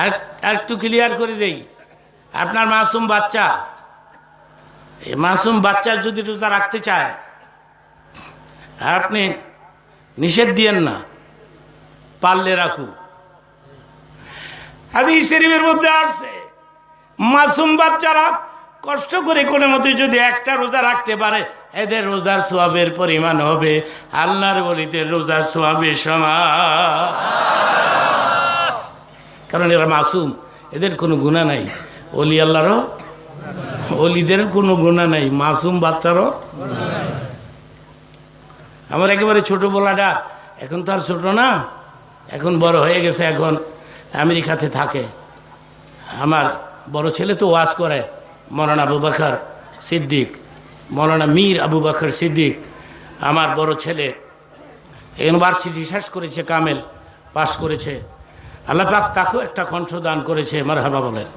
আর একটু ক্লিয়ার করে দেই, আপনার মাসুম বাচ্চা, এই মাসুম বাচ্চা যদি রোজা রাখতে চায়, আপনি নিষেধ দিয়েন না, পারলে রাখু। হাদিস শরীফের মধ্যে আসছে মাসুম বাচ্চারা কষ্ট করে কোনো মতে যদি একটা রোজা রাখতে পারে, এদের রোজার সওয়াবের পরিমাণ হবে আল্লাহর ওলিদের রোজার সওয়াবের সমান। কারণ এরা মাসুম, এদের কোনো গুনাহ নাই। ওলি আল্লাহরও, ওলিদের কোনো গুনাহ নাই, মাসুম বাচ্চারও। আমার একেবারে ছোট বলাটা এখন তো আর ছোট না, এখন বড় হয়ে গেছে, এখন আমেরিকাতে থাকে। আমার বড় ছেলে তো ওয়াজ করে, মৌলানা আবু বকর সিদ্দিক, মৌলানা মীর আবু বকর সিদ্দিক। আমার বড় ছেলে ইউনিভার্সিটি শেষ করেছে, কামেল পাশ করেছে। আল্লাহ পাক তাকেও একটা কণ্ঠ দান করেছে, মারহাবা বলেন।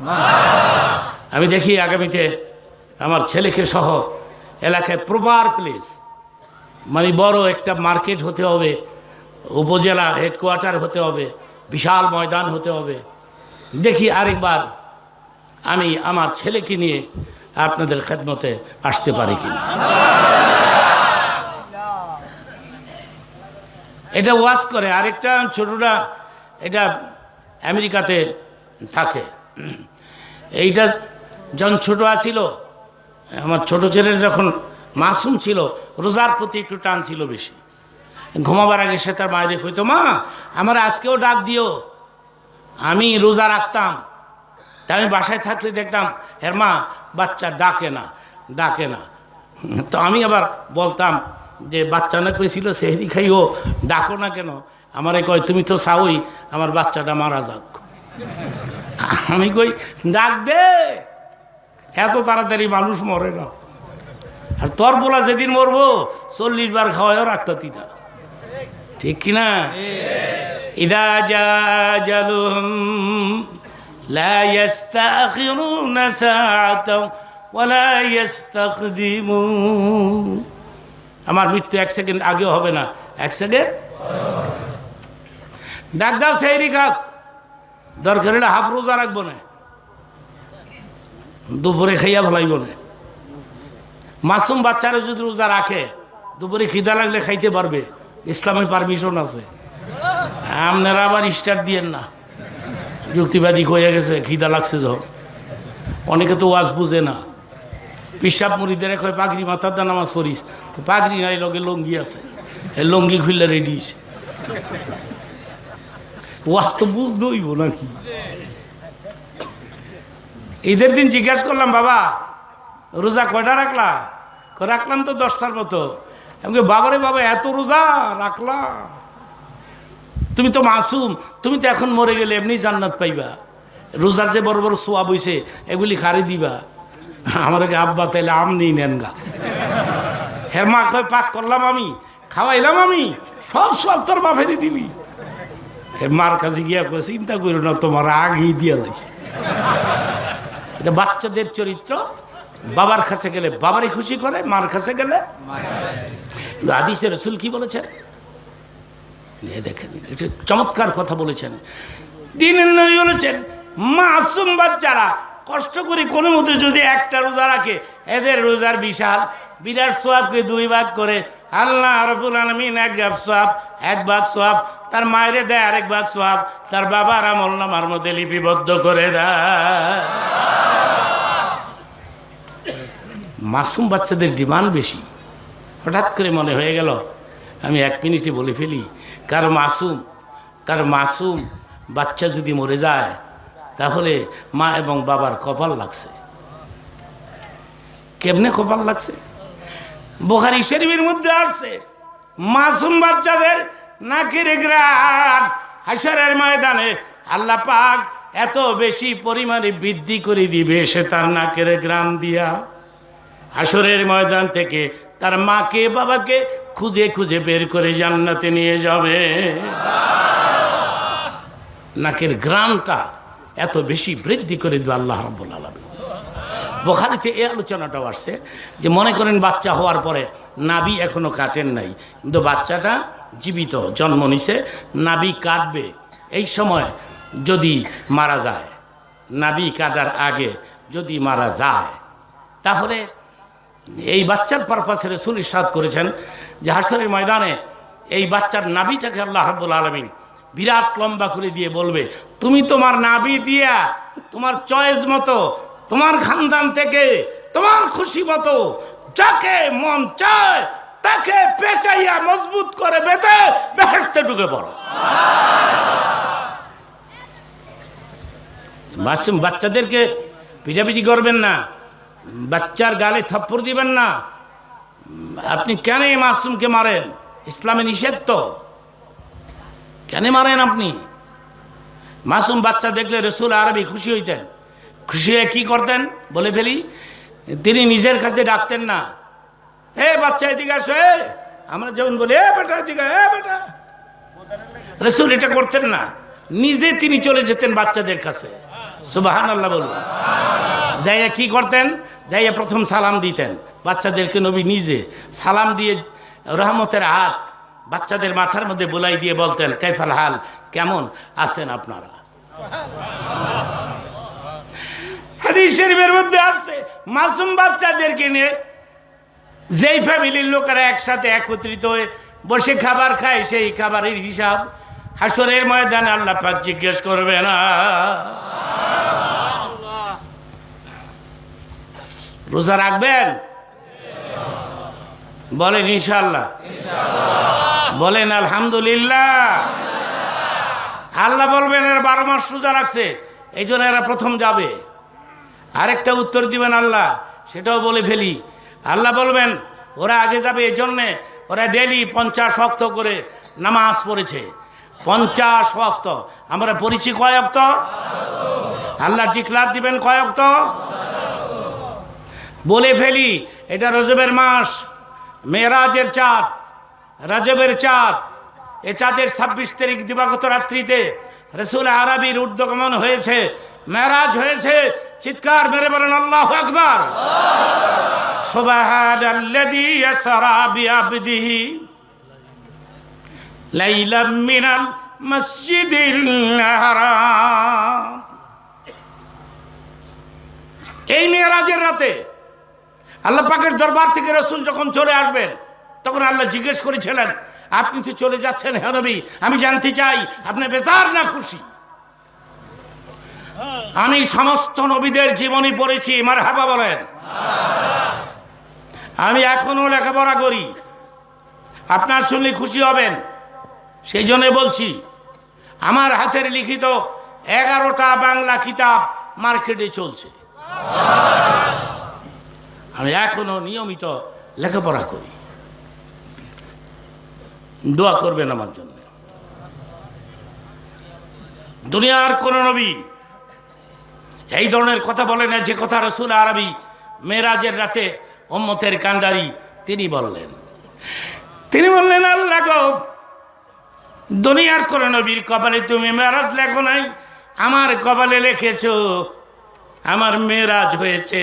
আমি দেখি আগামীতে আমার ছেলেকে সহ এলাকায় প্রপার প্লেস, মানে বড় একটা মার্কেট হতে হবে, উপজেলা হেডকোয়ার্টার হতে হবে, বিশাল ময়দান হতে হবে। দেখি আরেকবার আমি আমার ছেলেকে নিয়ে আপনাদের খেদমতে আসতে পারি কিনা। এটা ওয়াজ করে। আরেকটা ছোটটা, এটা আমেরিকাতে থাকে। এইটা যখন ছোট আছিল, আমার ছোট ছেলের যখন মাসুম ছিল, রোজার প্রতি একটু টান ছিল বেশি। ঘুমাবার আগে সে তার মায়ের কইতো, মা আমার আজকেও ডাক দিও। আমি রোজা রাখতাম, তা আমি বাসায় থাকলে দেখতাম এর মা বাচ্চা ডাকে না। তো আমি আবার বলতাম যে বাচ্চা না কইছিল সেহরি খাইও, ডাকো না কেন? আমারে কয় তুমি তো চাওই আমার বাচ্চাটা মারা যাক। আমি কই ডাক দে, এত তাড়াতাড়ি মানুষ মরে না। আর তোর বলা যেদিন মরবো 40 বার খাওয়াও রাখতাতি না, ঠিক কিনা? ইদা জাজালুহুম লা ইস্তাখিরুনা সাআতাও ওয়া লা ইস্তাকদিমুন। আমার মৃত্যু 1 সেকেন্ড আগেও হবে না, 1 সেকেন্ড। ডাক দাও, সেহরি খাক, দরকার হলে হাফ রোজা রাখবো না, দুপুরে খাইয়া ফেলাইব না। মাসুম বাচ্চারা যদি রোজা রাখে, দুপুরে খিদা লাগলে খাইতে পারবে, ইসলামে পারমিশন আছে। আপনারা আবার স্টার্ট দিয়েন না, যুক্তিবাদী হয়ে গেছে, খিদা লাগছে যখন। অনেকে তো ওয়াজ বুঝে না, পিসাব মুড়িদের কয় পাগড়ি মাথার দা নামাজ পড়িস, তো পাগড়ি নাই, লগে লঙ্গি আছে, এই লঙ্গি খুললে রেডি। ওয়াজ তো বুঝতে হইব নাকি? ঈদের দিন জিজ্ঞাসা করলাম, বাবা রোজা কয়টা রাখলা? রাখলাম তো 10টার মতো। আমি বাবারে বাবা, এত রোজা রাখলা? তুমি তো মাসুম, তুমি তো এখন মরে গেলে এমনি জান্নাত পাইবা, রোজার যে বড় বড় সোয়াব হইছে এগুলি খারি দিবা। আমাকে আব্বা তাইলে আম নেই নেন গা। হের মা কয় পাক করলাম আমি, খাওয়াইলাম আমি, সব সব তোর বাপেরই দিবি। হের মার কাছে গিয়া কয় চিন্তা করো না, তোমার আগেই দিয়া লাগছে। এটা বাচ্চাদের চরিত্র। বাবার কাছে গেলে বাবারই খুশি করে, মার কাছে গেলে। হাদিসে রাসূল কি বলেছেন দেখেন, এটা চমৎকার কথা বলেছেন। দ্বীনের নবী বলেছেন, মাসুম বাচ্চারা কষ্ট করে কোনো মতে যদি একটা রোজা রাখে, এদের রোজার বিশাল বিরাট সোয়াবকে 2 ভাগ করে আল্লাহ রাব্বুল আলামিন এক ভাগ সোয়াব তার মায়েরে দেয়, আরেক ভাগ সোয়াব তার বাবার আমলনামার মধ্যে লিপিবদ্ধ করে দেয়। মাসুম বাচ্চাদের ডিমান্ড বেশি। হঠাৎ করে মনে হয়ে গেল আমি 1 মিনিটে বলে ফেলি, কার মাসুম বাচ্চা যদি মরে যায় তাহলে মা এবং বাবার কপাল লাগছে। কেমনে কপাল লাগছে? বুখারী শরীফের মধ্যে আছে, মাসুম বাচ্চাদের নাকের ঘ্রাণ হাশরের ময়দানে আল্লাহ পাক এত বেশি পরিমাণে বৃদ্ধি করে দিবে, সে তার নাকের ঘ্রাণ দিয়া হাশরের ময়দান থেকে তার মাকে বাবাকে খুঁজে খুঁজে বের করে জান্নাতে নিয়ে যাবে। নাকের ঘ্রাণটা এত বেশি বৃদ্ধি করে দিবে আল্লাহ রাব্বুল আলামিন। বুখারীতে এই আলোচনাটাও আসছে যে মনে করেন বাচ্চা হওয়ার পরে নাভি এখনো কাটেন নাই, কিন্তু বাচ্চাটা জীবিত জন্ম নিছে, নাভি কাটবে, এই সময় যদি মারা যায়, নাভি কাটার আগে যদি মারা যায়, তাহলে এই বাচ্চার পারপাসে রাসূল ইরশাদ করেছেন যে হাশরের ময়দানে এই বাচ্চার নাভিটাকে আল্লাহ রাব্বুল আলামিন বিরাট লম্বা করে দিয়ে বলবে, তুমি তোমার নাভি দিয়া তোমার চয়েস মতো, তোমার খানদান থেকে তোমার খুশি মতো যাকে মন চায় তাকে পেঁচাইয়া মজবুত করে বেঁধে বেহেশতে ঢুকে পড়ো। মাসুম বাচ্চাদেরকে পিটাপিটি করবেন না, বাচ্চার গালে থাপ্পড় দিবেন না। আপনি কেন মাসুমকে মারেন? ইসলামে নিষেধ তো, কেন মারেন আপনি? মাসুম বাচ্চা দেখলে রাসূল আরবি খুশি হইতেন। খুশি হয়ে কি করতেন বলে ফেলি, তিনি নিজের কাছে ডাকতেন না, এ বাচ্চা এদিকে আসো, আমরা যেমন বলি এ বেটা এদিকে, এ বেটা। রাসূল এটা করতেন না, নিজে তিনি চলে যেতেন বাচ্চাদের কাছে। সুবহানাল্লাহ বলুন। যাইয়া কি করতেন? যাইয়া প্রথম সালাম দিতেন বাচ্চাদেরকে। নবী নিজে সালাম দিয়ে রহমতের হাত বাচ্চাদের মাথার মধ্যে বুলাই দিয়ে বলতেন, কাইফাল হাল, কেমন আছেন আপনারা? হাদিস শরীফের মধ্যে আছে, মাসুম বাচ্চাদেরকে নিয়ে যেই ফ্যামিলির লোকেরা একসাথে একত্রিত হয়ে বসে খাবার খায়, সেই খাবারের হিসাব হাশরের ময়দানে আল্লাহ পাক জিজ্ঞেস করবে না। রোজা রাখবেন? বলেন ইনশাআল্লাহ, বলেন আলহামদুলিল্লাহ। আল্লাহ বলবেন এরা 12 মাস রোজা রাখছে, এই জন্য এরা প্রথম যাবে। আরেকটা উত্তর দিবেন আল্লাহ, সেটাও বলে ফেলি। আল্লাহ বলবেন ওরা আগে যাবে, এই জন্যে ওরা ডেলি 50 ওয়াক্ত করে নামাজ পড়েছে। 50 ওয়াক্ত। আমরা পড়েছি কয় ওয়াক্ত? আল্লাহ ডিক্লার দিবেন কয় ওয়াক্ত? বলে ফেলি, এটা রজবের মাস, মেরাজের চাঁদ, রজবের চাঁদ। এ চাঁদের 26 তারিখ দিবাগত রাত্রিতে রাসূল আরবির ঊর্ধ্বগমন হয়েছে, মেরাজ হয়েছে। চিৎকার মেরে বলেন আল্লাহু আকবার। সুবহানাল্লাযী ইয়াসরা বিআবদিহি লাইলাম মিনাল মসজিদিল হারাম। এই মেরাজের রাতে আল্লাহ পাকের দরবার থেকে রাসূল যখন চলে আসবেন, তখন আল্লাহ জিজ্ঞেস করেছিলেন, আপনি তো চলে যাচ্ছেন হে নবী, আমি জানতে চাই আপনি বেজার না খুশি? আমি সমস্ত নবীদের জীবনী পড়েছি, মারহাবা বলেন। আমি এখনো লেখাপড়া করি, আপনার শুনলে খুশি হবেন, সেই জন্য বলছি। আমার হাতের লিখিত 11টা বাংলা কিতাব মার্কেটে চলছে। আমি এখনো নিয়মিত লেখাপড়া করি। দোয়া করবেন আমার জন্য। দুনিয়ার কোন নবী এই ধরনের কথা বলে না যে কথা রাসূল আরবী মেরাজের রাতে উম্মতের কান্ডারি তিনি বললেন। তিনি বললেন, আল্লাহ গো, দুনিয়ার কোন নবীর কপালে তুমি মেরাজ লেখো নাই, আমার কপালে লিখেছো। আমার মেরাজ হয়েছে,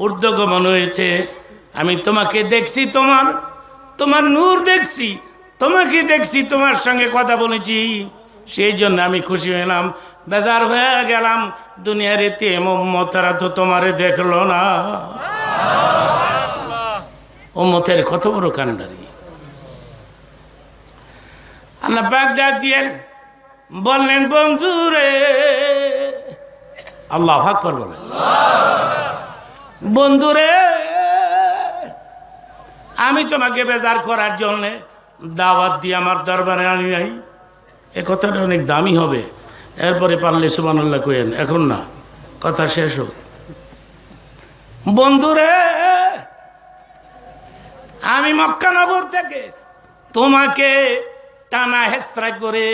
ঊর্ধ্বগমন হয়েছে। আমি তোমাকে দেখছি, তোমার নূর দেখছি, তোমাকে দেখছি, তোমার সঙ্গে কথা বলেছি, সেই জন্য আমি খুশি হলাম। বেজার হয়ে গেলাম দুনিয়ার এতে উম্মতরা তো তোমারে দেখলো না। উম্মতের কত বড় কান্ডারি। আল্লাহ পাক ডাক দিয়ে বললেন, বন্ধু রে, আল্লাহু আকবার বলেন, বন্ধু রে, আমি তোমাকে বেজার করার জন্য দাওয়াত দিয়ে আমার দরবারে আনি নাই। এ কথাটা অনেক দামি হবে, এরপরে পারলে সুবহানাল্লাহ কইেন, এখন না, কথা শেষ হোক। বন্ধু রে, আমি মক্কা নগর থেকে তোমাকে টানা হেস্তা করে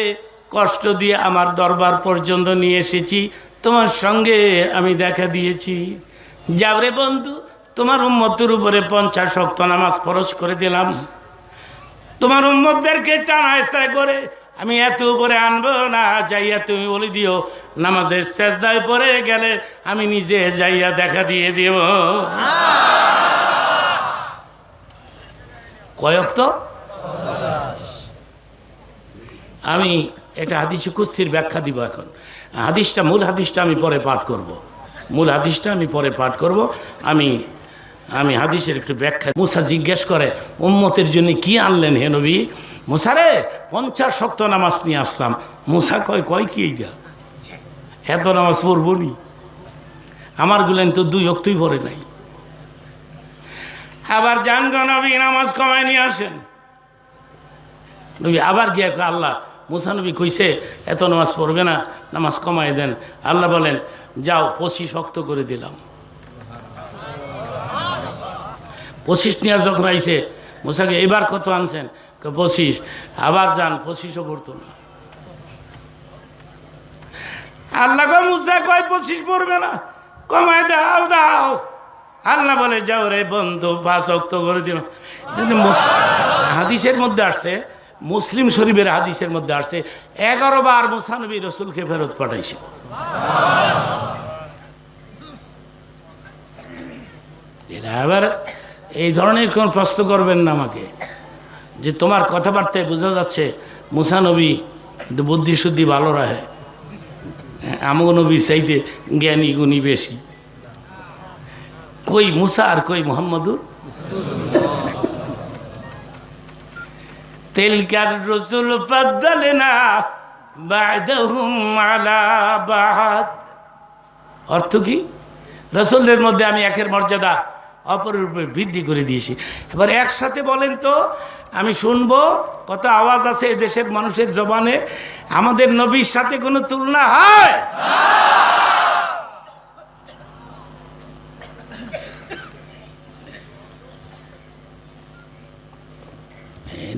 কষ্ট দিয়ে আমার দরবার পর্যন্ত নিয়ে এসেছি, তোমার সঙ্গে আমি দেখা দিয়েছি। যাও রে বন্ধু, তোমার উম্মতের উপরে 50 ওয়াক্ত নামাজ ফরজ করে দিলাম। তোমার উম্মতদেরকে টানা হেস্তা করে আমি এত উপরে আনবো না, যাইয়া তুমি বলে দিও নামাজের সেজদায় পড়ে গেলে আমি নিজে যাইয়া দেখা দিয়ে দিব। কয় ওয়াক্ত? আমি এটা হাদিসে কুদসির ব্যাখ্যা দিব এখন। হাদিসটা, মূল হাদিসটা আমি পরে পাঠ করব। মূল হাদিসটা আমি পরে পাঠ করব। আমি হাদিসের একটু ব্যাখ্যা। মুসা জিজ্ঞেস করে, উম্মতের জন্য কি আনলেন হে নবী? মুসা রে, 50 ওয়াক্ত নামাজ নিয়ে আসলাম। মুসা কয় কি এইটা? এত নামাজ পড়বো নি? আমার গুলেন তো 2 ওয়াক্তই পড়ে নাই। আবার জানগো নবী, নামাজ কমায় নিয়ে আসেন। নবী আবার গিয়ে আল্লাহ, মুসা নবী কইছে এত নামাজ পড়বে না, নামাজ কমায় দেন। আল্লাহ বলেন, যাও 25 ওয়াক্ত করে দিলাম। 25 নিয়ে যখন আইছে, মুসাকে এবার কত আনছেন? 25। আবার যান, 25ও পড়তো না। আল্লাহ গো, মুসা কয় 25 পড়বে না, কমায় দাও। আল্লাহ বলে, যাও রে বন্ধু, 5 ওয়াক্ত করে দিল। হাদিসের মধ্যে আসছে, মুসলিম শরীফের হাদিসের মধ্যে আসছে, 11 বার মুসা নবী রাসূলকে ফেরত পাঠাইছে। এবার এই ধরনের কোন প্রশ্ন করবেন না আমাকে, যে তোমার কথাবার্তায় বোঝা যাচ্ছে মুসা নবী বুদ্ধি শুদ্ধি ভালো রাখে, আমগো নবী চাইতে জ্ঞানী গুণী বেশি। কই মুসা আর কই মুহাম্মদুর? তিলকার রাসূল ফাদ্দালনা বা'দাহুম আলা বা'দ। অর্থ কি? রাসূলদের মধ্যে আমি একের মর্যাদা অপরের উপরে বৃদ্ধি করে দিয়েছি। এবার একসাথে বলেন তো, আমি শুনবো কত আওয়াজ আছে এই দেশের মানুষের জবানে। আমাদের নবীর সাথে কোনো তুলনা হয়?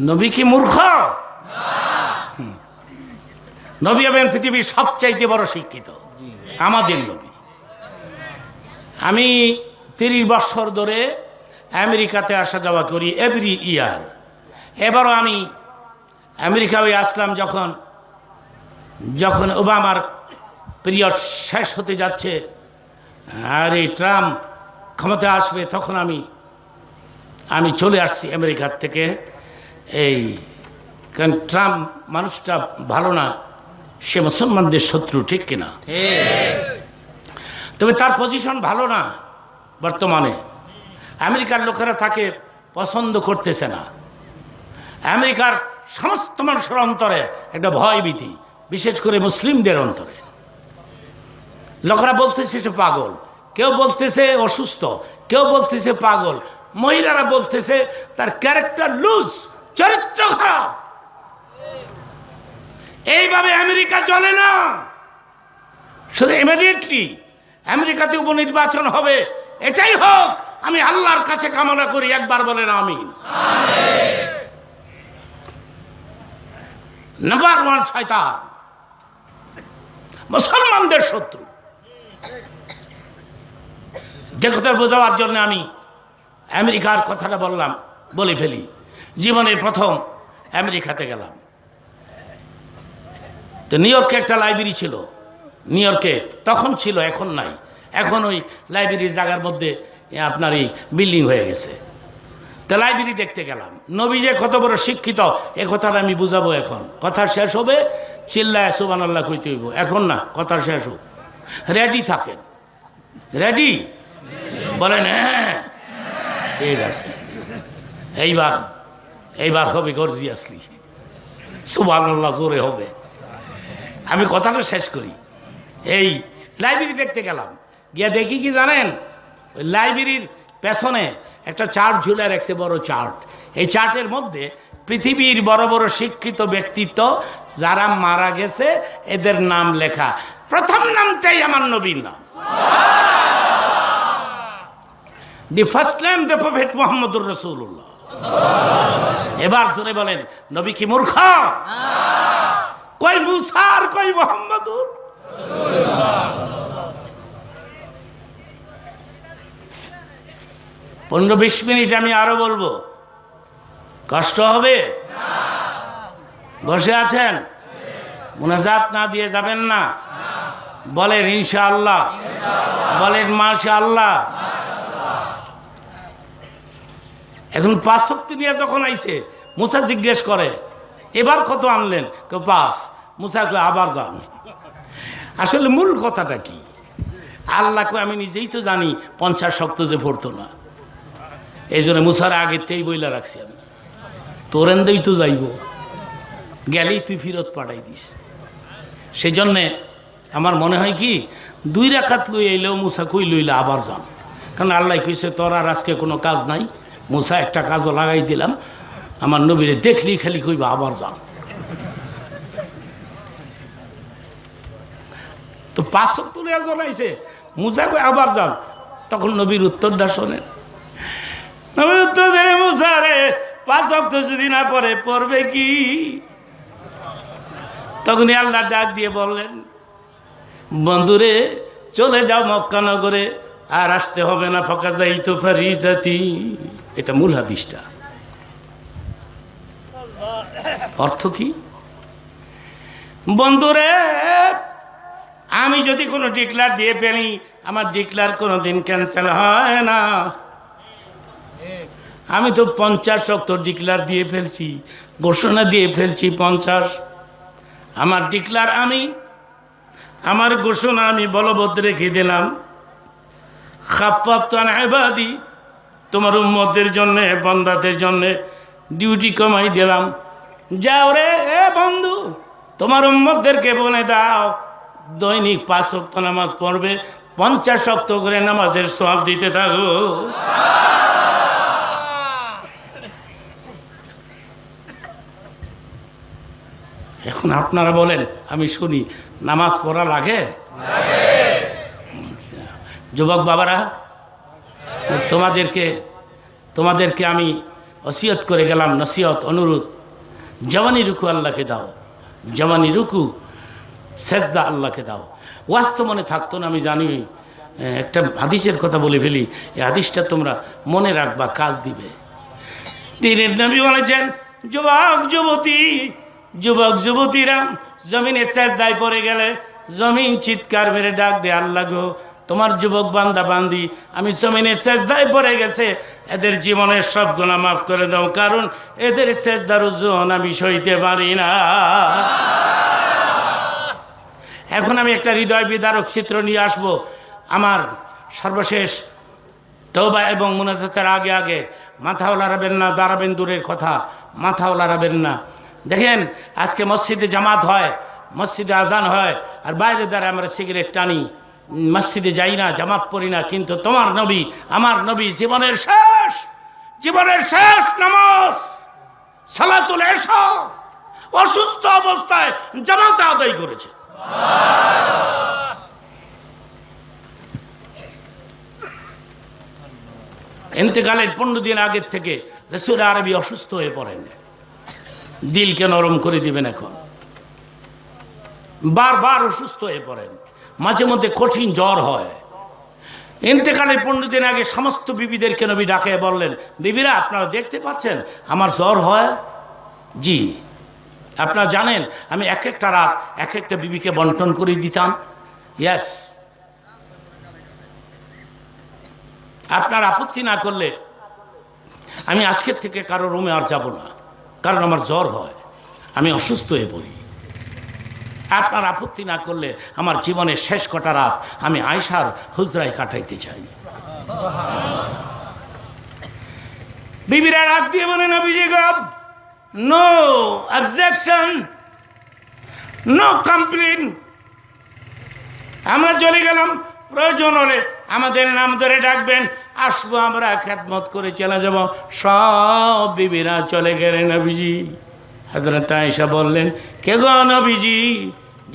নবী কি মূর্খ? নবী হবেন পৃথিবীর সবচাইতে বড় শিক্ষিত, আমাদের নবী। আমি 30 বছর ধরে আমেরিকাতে আসা যাওয়া করি এভরি ইয়ার। এবারও আমি আমেরিকা হয়ে আসলাম যখন ওবামার পিরিয়ড শেষ হতে যাচ্ছে আর এই ট্রাম্প ক্ষমতা আসবে, তখন আমি চলে আসছি আমেরিকার থেকে। কারণ ট্রাম্প মানুষটা ভালো না, সে মুসলমানদের শত্রু, ঠিক কিনা? তবে তার পজিশন ভালো না বর্তমানে। আমেরিকার লোকেরা তাকে পছন্দ করতেছে না। আমেরিকার সমস্ত মানুষের অন্তরে একটা ভয় ভীতি, বিশেষ করে মুসলিমদের অন্তরে, লোকেরা বলতেছে সে পাগল, কেউ বলতেছে অসুস্থ, কেউ বলতেছে পাগল, মহিলারা বলতেছে তার ক্যারেক্টার লুজ, চরিত্র খারাপ। এইভাবে আমেরিকা চলে না। শুধু ইমিডিয়েটলি আমেরিকাতে উপনির্বাচন হবে, এটাই হোক, আমি আল্লাহর কাছে কামনা করি। একবার বলেন আমিন। নাম্বার ওয়ান শয়তান, মুসলমানদের শত্রু। যে কথা বোঝাবার জন্য আমি আমেরিকার কথাটা বলে ফেলি। জীবনের প্রথম আমেরিকাতে গেলাম, তো নিউ ইয়র্কে একটা লাইব্রেরি ছিল। নিউ ইয়র্কে তখন ছিল, এখন নাই। এখন ওই লাইব্রেরির জায়গার মধ্যে আপনার এই বিল্ডিং হয়ে গেছে। তো লাইব্রেরি দেখতে গেলাম। নবী যে কত বড় শিক্ষিত এ কথাটা আমি বুঝাবো এখন। কথা শেষ হবে, চিল্লায় সুবহানাল্লাহ কইতে হইব। এখন না, কথা শেষ হোক। রেডি থাকেন, রেডি বলেন? হ্যাঁ, ঠিক আছে। এইবার হবে গর্জিয়াসলি, সুবহানাল্লাহ জোরে হবে। আমি কথাটা শেষ করি। এই লাইব্রেরি দেখতে গেলাম, গিয়া দেখি কি জানেন, ওই লাইব্রেরির পেছনে একটা চার্ট ঝুলে রাখছে, বড় চার্ট। এই চার্টের মধ্যে পৃথিবীর বড় বড় শিক্ষিত ব্যক্তিত্ব যারা মারা গেছে এদের নাম লেখা। প্রথম নামটাই আমার নবীর নাম। The first name the prophet মুহাম্মদুর রাসূলুল্লাহ। এবার জোরে বলেন, নবী কি মূর্খ? কই মুসা আর কই মুহাম্মদুর। 15-20 মিনিট আমি আরো বলবো, কষ্ট হবে? বসে আছেন? মুনাজাত না দিয়ে যাবেন না? বলেন ইনশাআল্লাহ, বলেন মাশাআল্লাহ। এখন 5 ওয়াক্ত নিয়ে যখন আইছে, মুসা জিজ্ঞেস করে এবার কত আনলেন? 5। মুসা কয় আবার যান। আসলে মূল কথাটা কি? আল্লাহকে আমি নিজেই তো জানি 50 ওয়াক্ত যে পড়তো না। এই জন্য মুসার আগেতেই বইলা রাখছি আমি, তোরেন দেই তো যাইব, গেলেই তুই ফিরত পাঠাই দিস। সেই জন্যে আমার মনে হয় কি, 2 রাকাত লই এলেও মুসা কই লইলে আবার যান। কারণ আল্লাহ কইছে তোর আর আজকে কোনো কাজ নাই। মুসা একটা কাজও লাগাই দিলাম, আমার নবীরে দেখলি খালি কইবা আবার যান। তো 5 ওয়াক্ত লইয়া জ্বলাইছে, মুসা কই আবার যান। তখন নবীর উত্তরটা শোনেন। নবীর উত্তর দেন, মুসা রে 5 ওয়াক্ত যদি না পড়ে পড়বে কি? তখনই আল্লাহ ডাক দিয়ে বললেন, বন্ধুরে চলে যাও মক্কা নগরে, আর আসতে হবে না। ফাঁকা যাই তো ফারিজাতি। এটা মূল হাদিসটা। অর্থ কি? বন্ধুরে আমি যদি কোনো ডিক্লার দিয়ে ফেলি, আমার ডিক্লার কোনোদিন ক্যান্সেল হয় না। আমি তো 50 ওয়াক্ত ডিক্লার দিয়ে ফেলছি, ঘোষণা দিয়ে ফেলছি 50। আমার ডিক্লার আমার ঘোষণা আমি বলবৎ রেখে দিলাম। খাফফাফতু আন ইবাদি, তোমার উম্মতের জন্য, বান্দাদের জন্য ডিউটি কমাই দিলাম। যাও রে এ বন্ধু, তোমার উম্মতদেরকে বলে দাও দৈনিক 5 ওয়াক্ত নামাজ পড়বে, 50 ওয়াক্ত করে নামাজের সওয়াব দিতে থাকো। এখন আপনারা বলেন, আমি শুনি, নামাজ পড়া লাগে? যুবক বাবারা, তোমাদেরকে আমি ওসিয়ত করে গেলাম, নসিহত, অনুরোধ, জওয়ানি রুকু আল্লাহকে দাও, জওয়ানি রুকু সেজদা আল্লাহকে দাও। ওয়াজ তো মনে থাকতো না, আমি জানি। একটা হাদিসের কথা বলে ফেলি, এই হাদিসটা তোমরা মনে রাখবা, কাজ দিবে। দিনের নবী বলেছেন, যুবক যুবতীরা জমিনে সেজদায় পড়ে গেলে জমিন চিৎকার মেরে ডাক দে, আল্লাহ গো তোমার যুবক বান্দা বান্দি আমি জমিনে সেজদায় পড়ে গেছে, এদের জীবনের সব গুনাহ মাফ করে দাও, কারণ এদের সেজদার ওজন আমি সইতে পারি না। এখন আমি একটা হৃদয় বিদারক চিত্র নিয়ে আসব। আমার সর্বশেষ তওবা এবং মুনাজাতের আগে মাথাও লড়াবেন না, দাঁড়াবেন দূরের কথা, মাথাও লড়াবেন না। দেখেন আজকে মসজিদে জামাত হয়, মসজিদে আজান হয়, আর বাইরে দ্বারা আমরা সিগারেট টানি, মসজিদে যাই না, জামাত পড়ি না, কিন্তু তোমার নবী, আমার নবী জীবনের শেষ নামাজ সালাতুল ইশা অসুস্থ অবস্থায় জামাতে আদায় করেছে। ইন্তেকালের 15 দিন আগের থেকে রাসূল আরবি অসুস্থ হয়ে পড়েন। দিলকে নরম করে দিবেন, এখন বারবার অসুস্থ হয়ে পড়েন, মাঝে মধ্যে কঠিন জ্বর হয়। ইন্তেকালের 15 দিন আগে সমস্ত বিবিদেরকে নবী ডাকে বললেন, বিবিরা আপনারা দেখতে পাচ্ছেন আমার জ্বর হয়? জি। আপনারা জানেন আমি এক একটা রাত এক একটা বিবিকে বন্টন করে দিতাম? ইয়েস। আপনার আপত্তি না করলে আমি আজকের থেকে কারো রুমে আর যাব না, কারণ আমার জ্বর হয়, আমি অসুস্থ হয়ে পড়ি। আপনার আপত্তি না করলে আমার জীবনের শেষ কটা রাত আমি আয়েশার হুজরায় কাটাইতে চাই। বিবিরা রাত দিয়ে বলে, নবীজি গো, নো অবজেকশন, নো কমপ্লেন, আমরা চলে গেলাম, প্রয়োজন হলে আমাদের নাম ধরে ডাকবেন, আসবো, আমরা খেদমত করে চলে যাব। সব বিবিরা চলে গেলেন। নবীজি হযরত আয়েশা বললেন, কে গো নবীজি,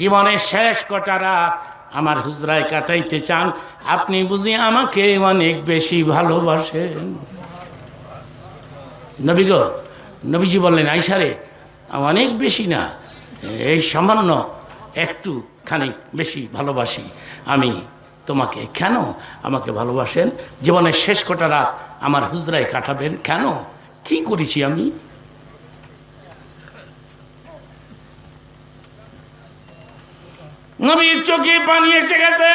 জীবনের শেষ কটা রাত আমার হুজরায় কাটাইতে চান, আপনি বুঝি আমাকে অনেক বেশি ভালোবাসেন? নবী গো, নবীজি বললেন, আয়েশা রে, অনেক বেশি না, এই সামান্য একটু খানিক বেশি ভালোবাসি আমি তোমাকে। কেন আমাকে ভালোবাসেন? জীবনের শেষ কটা রাত আমার হুজরায় কাটাবেন, কেন? কি করেছি আমি? নবীর চোখে পানি এসে গেছে।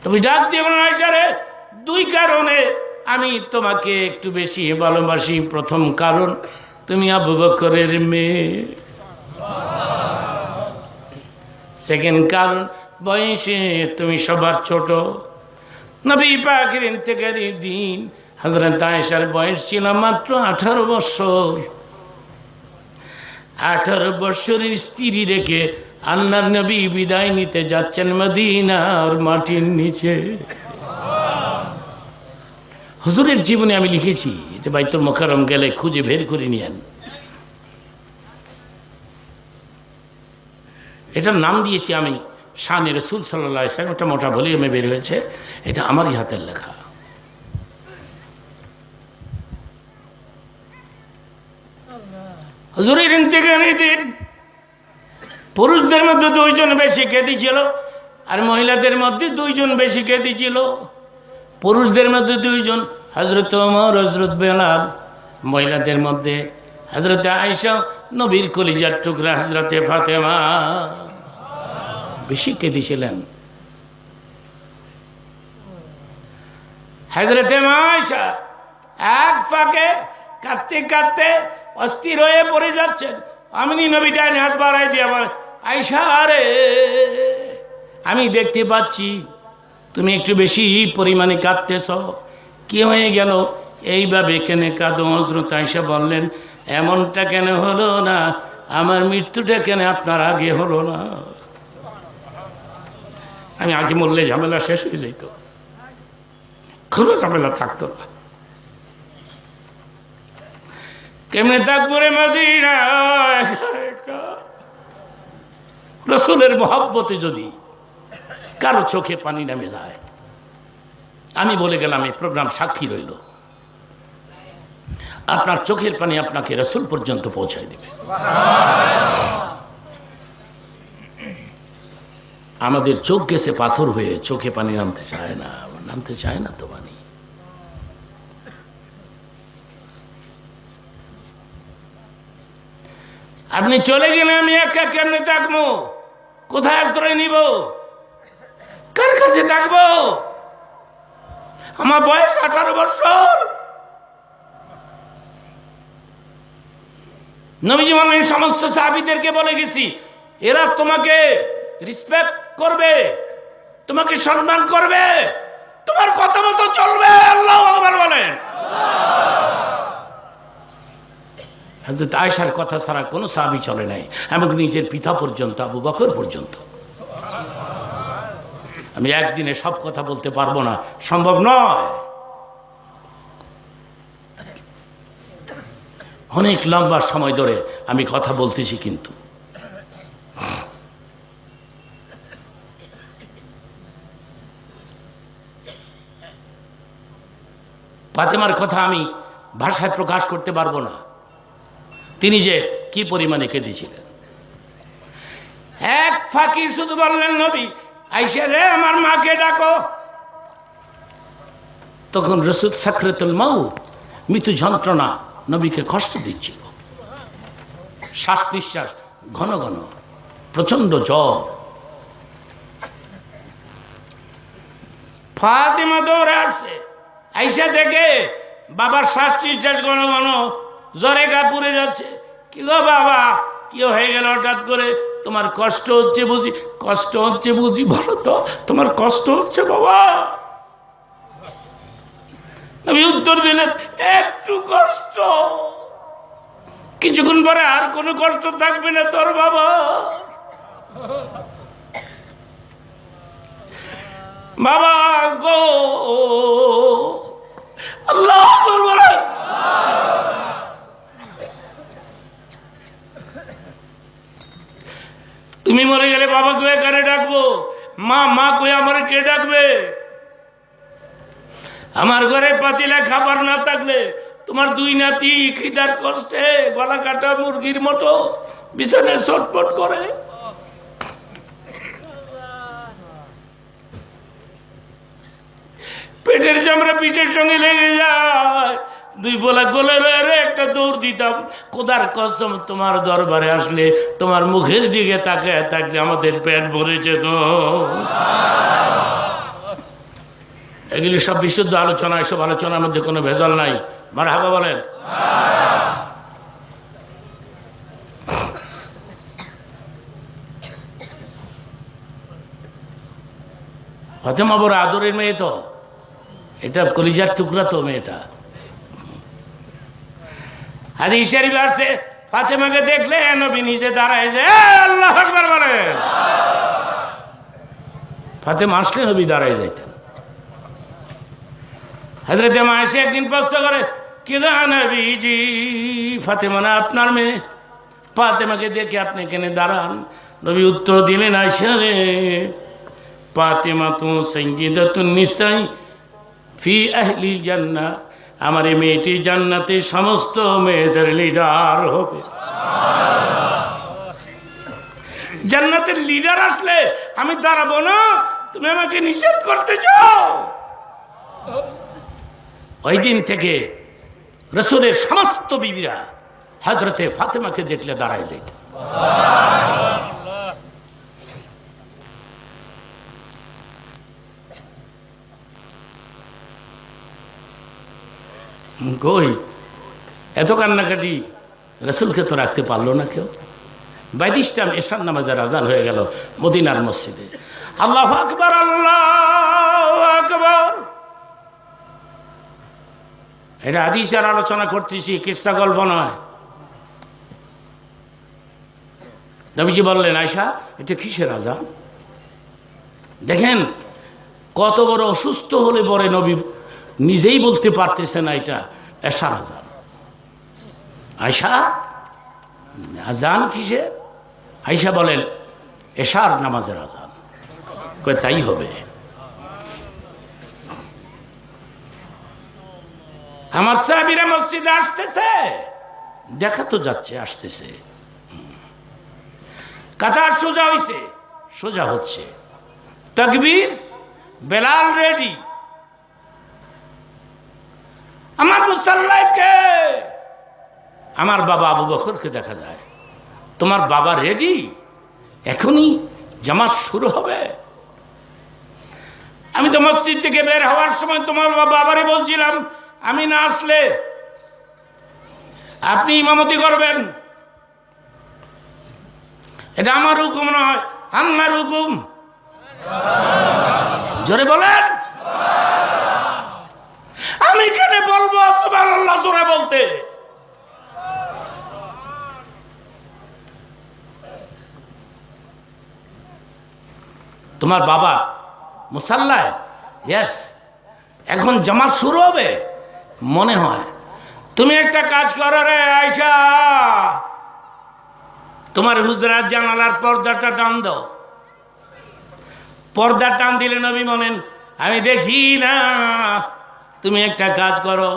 তুমি ডাক দিয়ে বলেন, আয়েশা রে, 2 কারণে আমি তোমাকে একটু বেশি ভালোবাসি। প্রথম কারণ, তুমি আবু বকরের মেয়ে। সেকেন্ড কারণ, বয়সে তুমি সবার ছোট। নবী পাকের ইন্তেকালের দিন হযরত আয়েশার বয়স ছিল মাত্র 18 বছর। 18 বছরের স্ত্রী রেখে আল্লাহর নবী বিদায় নিতে যাচ্ছেন মদিনার মাটির নিচে। হুজুরের জীবনে আমি লিখেছি, এটা বাইতুল মুকাররম গেলে খুঁজে বের করে নিয়েন। এটার নাম দিয়েছি আমি শানে রাসূল সাল্লাল্লাহু আলাইহি ওয়াসাল্লাম। এটা মোটা ভলিউমে বের হয়েছে, এটা আমারই হাতের লেখা। হুজুরের ইন্তেকালের দিন পুরুষদের মধ্যে 2 জন বেশি কেঁদেছিল, আর মহিলাদের মধ্যে 2 জন বেশি কেঁদেছিল। পুরুষদের মধ্যে 2 জন, হযরত ওমর, হযরত বেলাল। মহিলাদের মধ্যে হযরত আয়েশা, নবীর কলিজার টুকরা হযরত ফাতেমা বেশি কেঁদেছিলেন। হযরত আয়েশা এক ফাঁকে কাঁদতে কাঁদতে অস্থির হয়ে পড়ে যাচ্ছেন। আমি নবী ডাইনে হাত বাড়াই দিয়ে বলে, আয়েশা রে, আমি দেখতে পাচ্ছি তুমি একটু বেশি পরিমাণে কাঁদতেছ, কি হয়ে গেল? এইভাবে কেন কাঁদো? হযরত আয়েশা বললেন, এমনটা কেন হলো না, আমার মৃত্যুটা কেন আপনার আগে হলো না? আমি আগে মরলে ঝামেলা শেষ হয়ে যেত, কোনো ঝামেলা থাকতো না। কেমনে থাকবো রে মদিনা? রাসূলের মহব্বতে যদি কারো চোখে পানি নেমে যায়, আমি বলে গেলাম, এই প্রোগ্রাম সাক্ষী রইল, আপনার চোখের পানি আপনাকে রাসূল পর্যন্ত পৌঁছায় দেবে। আমাদের চোখ গেছে পাথর হয়ে, চোখে পানি নামতে চায় না তো পানি। আপনি চলে গেলে আমি একা কেমনে থাকবো? কোথায় আশ্রয় নিব? কার কাছে থাকবো? আমার বয়স 18 বছর। নবীজি বললেন, সমস্ত সাহাবীদেরকে বলে গেছি, এরা তোমাকে রেসপেক্ট করবে, তোমাকে সম্মান করবে, তোমার কথা মতো চলবে। আল্লাহু আকবার বলেন। হযরত আয়েশার কথা ছাড়া কোনো সাহাবী চলে নাই, এমনকি নিজের পিতা পর্যন্ত, আবু বকর পর্যন্ত। আমি একদিনে সব কথা বলতে পারবো না, সম্ভব নয়। অনেক লম্বা সময় ধরে আমি কথা বলতেছি, কিন্তু ফাতেমার কথা আমি ভাষায় প্রকাশ করতে পারবো না। তিনি যে কি পরিমাণে কেঁদেছিলেন। এক ফাকির শুধু বললেন, নবী আইসা রে আমার মাকে ডাকো। তখন রাসূল সাকরাতুল মাউত, মৃত্যু যন্ত্রণা নবীকে কষ্ট দিচ্ছিল, শ্বাস নিঃশ্বাস ঘন ঘন, প্রচন্ড জ্বর। ফাতেমা দৌড়ে আসে, আইসা দেখে বাবার শ্বাস নিঃশ্বাস ঘন ঘন, জ্বরে গা পুড়ে যাচ্ছে। কি গো বাবা, কি হয়ে গেল হঠাৎ করে? তোমার কষ্ট হচ্ছে বুঝি? কষ্ট হচ্ছে বুঝি? বলো তো তোমার কষ্ট হচ্ছে বাবা? নবী উত্তর দিলেন, একটু কষ্ট, কিছুক্ষণ পরে আর কোনো কষ্ট থাকবে না তোর বাবা। বাবা গো, আল্লাহ আকবার বলেন। তুমি মরে গেলে বাবা কয়ে কারে ডাকবো? মা মা কয়ে আমার কে ডাকবে? আমার ঘরে পাতিলা খাবার না থাকলে তোমার দুই নাতি খিদার কষ্টে গলা কাটা মুরগির মতো বিছানায় ছটফট করে। পেটের চামড়া পিঠের সঙ্গে লেগে যায়, দুই বলা গোলে রে একটা দৌড় দিতাম। খোদার কসম, তোমার দরবারে আসলে তোমার মুখের দিকে তাকায় থাকলে আমাদের পেট ভরেছে তো। এগুলি সব বিশুদ্ধ আলোচনা, এসব আলোচনার মধ্যে কোনো ভেজাল নাই। মারহাবা বলেন। ফাতেমা বড় আদরের মেয়ে তো, এটা কলিজার টুকরা তো মেয়েটা। হাদিস শরীফে আছে, ফাতেমাকে দেখলে নবী নিজে দাঁড়ায় যে আল্লাহু আকবার বলে। ফাতেমা আসলে নবী দাঁড়ায় যাইতেন। হযরত আয়েশা একদিন প্রশ্ন করে, কি গো নবীজি, ফাতেমা না আপনার মেয়ে? ফাতেমাকে দেখে আপনি কেন দাঁড়ান? নবী উত্তর দিলেন, আয়েশা রে, ফাতেমা তো সাইয়্যিদাতুন নিসাই ফি আহলিল জান্নাহ, আমার এই মেয়েটি জান্নাতে সমস্ত মেয়েদের লিডার হবে। জান্নাতের লিডার আসলে আমি দাঁড়াবো না? তুমি আমাকে নিষেধ করতে চাও? ওই দিন থেকে রাসূলের সমস্ত বিবিরা হযরতে ফাতেমাকে দেখলে দাঁড়ায় যেত। কই এত কান্নাকাটি, রাসূলকে তো রাখতে পারলো না কেউ। বাইদিস্টাম এশার নামাজের আজান হয়ে গেল মদিনার মসজিদে। আল্লাহু আকবার, আল্লাহু আকবার। এটা হাদিসের আলোচনা করতেছি, কিসসা গল্প নয়। নবীজি বললেন, আয়েশা এটা কিসের আজান? দেখেন কত বড় অসুস্থ হলে পরে নবী নিজেই বলতে পারতেছে না এটা এশার আজান। আয়েশা আজান কিসের? আয়েশা বলেন, এশার নামাজের আজান। কয় তাই হবে। আমার সাহাবীরা মসজিদে আসতেছে, দেখা তো যাচ্ছে আসতেছে, কাতার সোজা হইছে, সোজা হচ্ছে, তাকবীর, বেলাল রেডি। আমার মুসাল্লায় কে? আমার বাবা আবু বকরকে দেখা যায়। তোমার বাবা রেডি? এখনই জামাত শুরু হবে। আমি তো মসজিদ থেকে বের হওয়ার সময় তোমার বাবারে বলছিলাম, আমি না আসলে আপনি ইমামতি করবেন। এটা আমার হুকুম নয়, আল্লাহর হুকুম। জোরে বলেন। আমি কেন বলবো সুবহানাল্লাহ জোরে বলতে? তোমার বাবা মুসাল্লায়। ইয়েস, এখন জামাত শুরু হবে মনে হয়। তুমি একটা কাজ করো রে আয়শা, তোমার হুজরার জানালার পর্দাটা টান দাও। পর্দা টান দিলে নবী বলেন আমি দেখি না। তুমি একটা কাজ করো,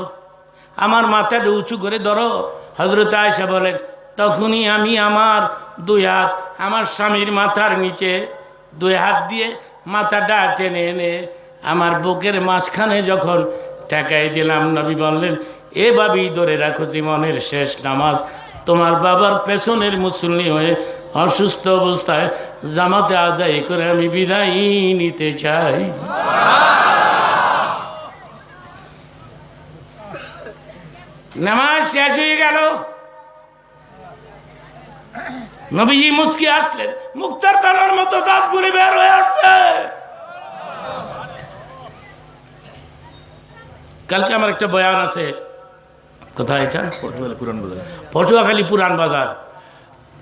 আমার মাথাটা উঁচু করে ধরো। হযরত আয়েশা বলেন তখনই আমি আমার দুই হাত আমার স্বামীর মাথার নিচে দুই হাত দিয়ে মাথাটা টেনে এনে আমার বুকের মাঝখানে যখন ঠেকাই দিলাম, নবী বললেন এভাবেই ধরে রাখো জীবনের শেষ নামাজ। তোমার বাবার পেছনের মুসল্লি হয়ে অসুস্থ অবস্থায় জামাতে আদায় করে আমি বিদায় নিতে চাই। নামাজ শেষ হয়ে গেল, নবীজি মুস্কি আসলেন, মুক্তার তালার মতো দাঁত গুলি বের হয়ে আসছে। কালকে আমার একটা বয়ান আছে, কোথায় এটা? পটুয়াখালী পুরান বাজার।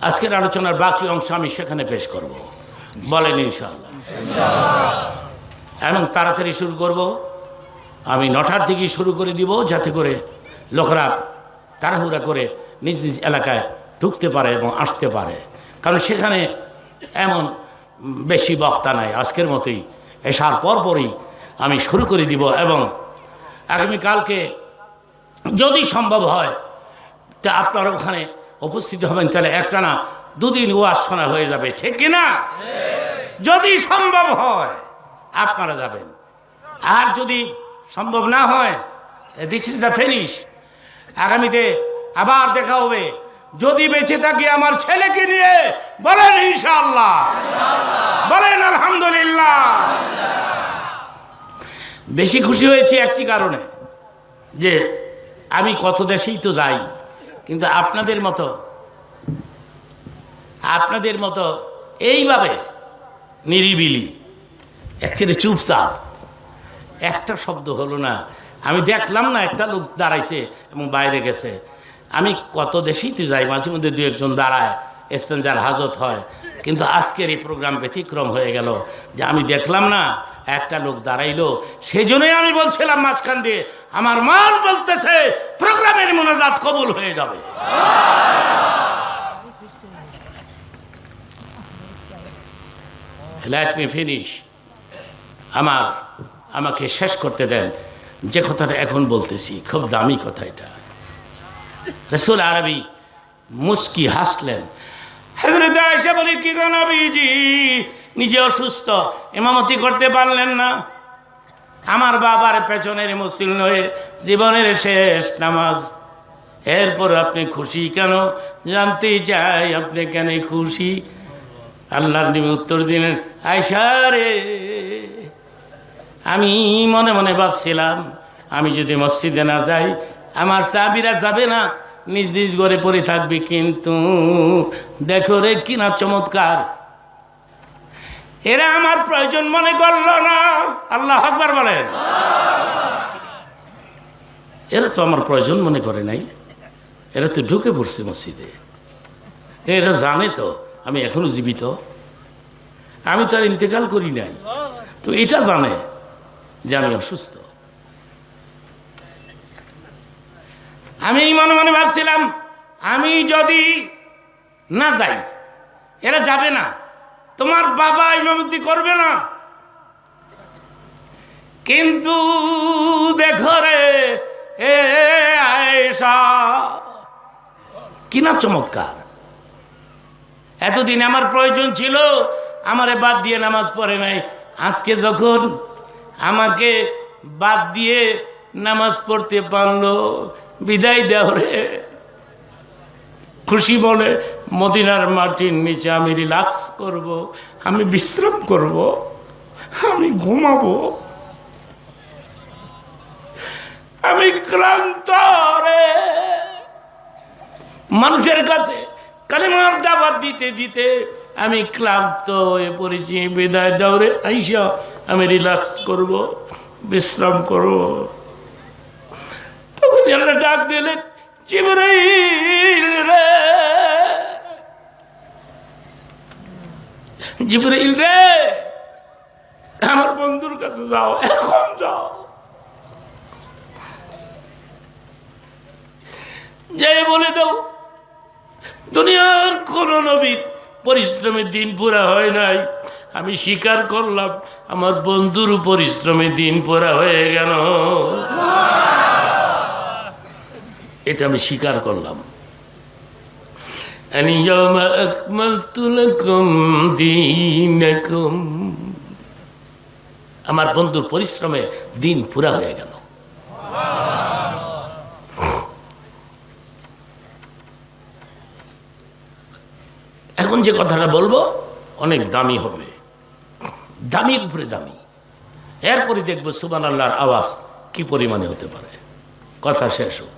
আজকের আলোচনার বাকি অংশ আমি সেখানে পেশ করব, বলেন ইনশাআল্লাহ। এবং তাড়াতাড়ি শুরু করব, আমি 9টার দিকেই শুরু করে দিব, যাতে করে লোকেরা তাড়াহুড়া করে নিজ নিজ এলাকায় ঢুকতে পারে এবং আসতে পারে, কারণ সেখানে এমন বেশি বক্তা নাই। আজকের মতোই এসার পরপরই আমি শুরু করে দিব, এবং আগামীকালকে যদি সম্ভব হয় তা আপনারা ওখানে উপস্থিত হবেন, তাহলে একটা না দুদিন ওয়াজ শোনা হয়ে যাবে, ঠিক কিনা? যদি সম্ভব হয় আপনারা যাবেন, আর যদি সম্ভব না হয় দিস ইজ দ্য ফিনিশ। আগামীতে আবার দেখা হবে, যদি বেঁচে থাকি আমার ছেলেকে নিয়ে। বলেন ইনশাআল্লাহ, বলেন আলহামদুলিল্লাহ। বেশি খুশি হয়েছে একটি কারণে, যে আমি কত দেশেই তো যাই, কিন্তু আপনাদের মতো এইভাবে নিরিবিলি একেবারে চুপচাপ একটা শব্দ হলো না। আমি দেখলাম না একটা লোক দাঁড়াইছে এবং বাইরে গেছে। আমি কত দেশেই তো যাই, মাঝে মধ্যে দু একজন দাঁড়ায়, এস্তেঞ্জার হাজত হয়, কিন্তু আজকের এই প্রোগ্রাম ব্যতিক্রম হয়ে গেল, যে আমি দেখলাম না একটা লোক দাঁড়াইলো। সেই জন্যই আমি বলছিলাম মাঝখান দিয়ে, আমার মন বলতেছে প্রোগ্রামের মোনাজাত কবুল হয়ে যাবে। Let me finish. আমাকে শেষ করতে দেন। যে কথাটা এখন বলতেছি খুব দামি কথা। এটা রাসূল আরবি মুস্কি হাসলেন। হযরত আয়েশা বলে কি গো নবীজি, নিজে অসুস্থ, ইমামতি করতে পারলেন না, আমার বাবার পেছনের মুসল্লি হয়ে জীবনের শেষ নামাজ, এরপর আপনি খুশি কেন? জানতেই চাই আপনি কেন খুশি? আল্লাহর নবী উত্তর দিলেন, আয়েশা রে, আমি মনে মনে ভাবছিলাম আমি যদি মসজিদে না যাই আমার সাহাবীরা যাবে না, নিজ নিজ ঘরে পড়ে থাকবে, কিন্তু দেখো রে কিনা চমৎকার, এরা আমার প্রয়োজন মনে করলো না। আল্লাহু আকবার বলেন। এরা তো আমার প্রয়োজন মনে করে নাই, এরা তো ঢুকে পড়ছে মসজিদে। এরা জানে তো আমি এখনো জীবিত, আমি তো আর ইন্তেকাল করি নাই, তো এটা জানে যে আমি অসুস্থ। আমি মনে মনে ভাবছিলাম আমি যদি না যাই এরা যাবে না, তোমার বাবা ইমামতি করবে না, কিন্তু দেখো রে এ আয়েশা কিনা চমৎকার, এতদিন আমার প্রয়োজন ছিল আমারে বাদ দিয়ে নামাজ পড়ে নাই, আজকে যখন আমাকে বাদ দিয়ে নামাজ পড়তে পারলো, বিদায় দাও রে। খুশি বলে মদিনার মাটির নিচে আমি রিল্যাক্স করব, আমি বিশ্রাম করব, আমি ঘুমাবো, আমি ক্লান্ত রে। মানুষের কাছে কালিমার দাওয়াত দিতে দিতে আমি ক্লান্ত হয়ে পড়েছি, বিদায় দাও রে আয়েশা, আমি রিল্যাক্স করব, বিশ্রাম করব। তখন আল্লাহ ডাক দিলেন, জিবরাইল রে, জিবরাইল রে, আমার বন্ধুর কাছে যাও, এখন যাও। যাই বলে দাও দুনিয়ার কোন নবীর পরিশ্রমের দিন পুরা হয় নাই, আমি স্বীকার করলাম আমার বন্ধুর পরিশ্রমের দিন পুরা হয়ে গেল, এটা আমি স্বীকার করলাম। আমার বন্ধুর পরিশ্রমে দিন পুরা হয়ে গেল। এখন যে কথাটা বলবো অনেক দামি হবে, দামির উপরে দামি। এরপরে দেখবো সুবহানাল্লাহর আওয়াজ কি পরিমাণে হতে পারে। কথা শেষ হোক।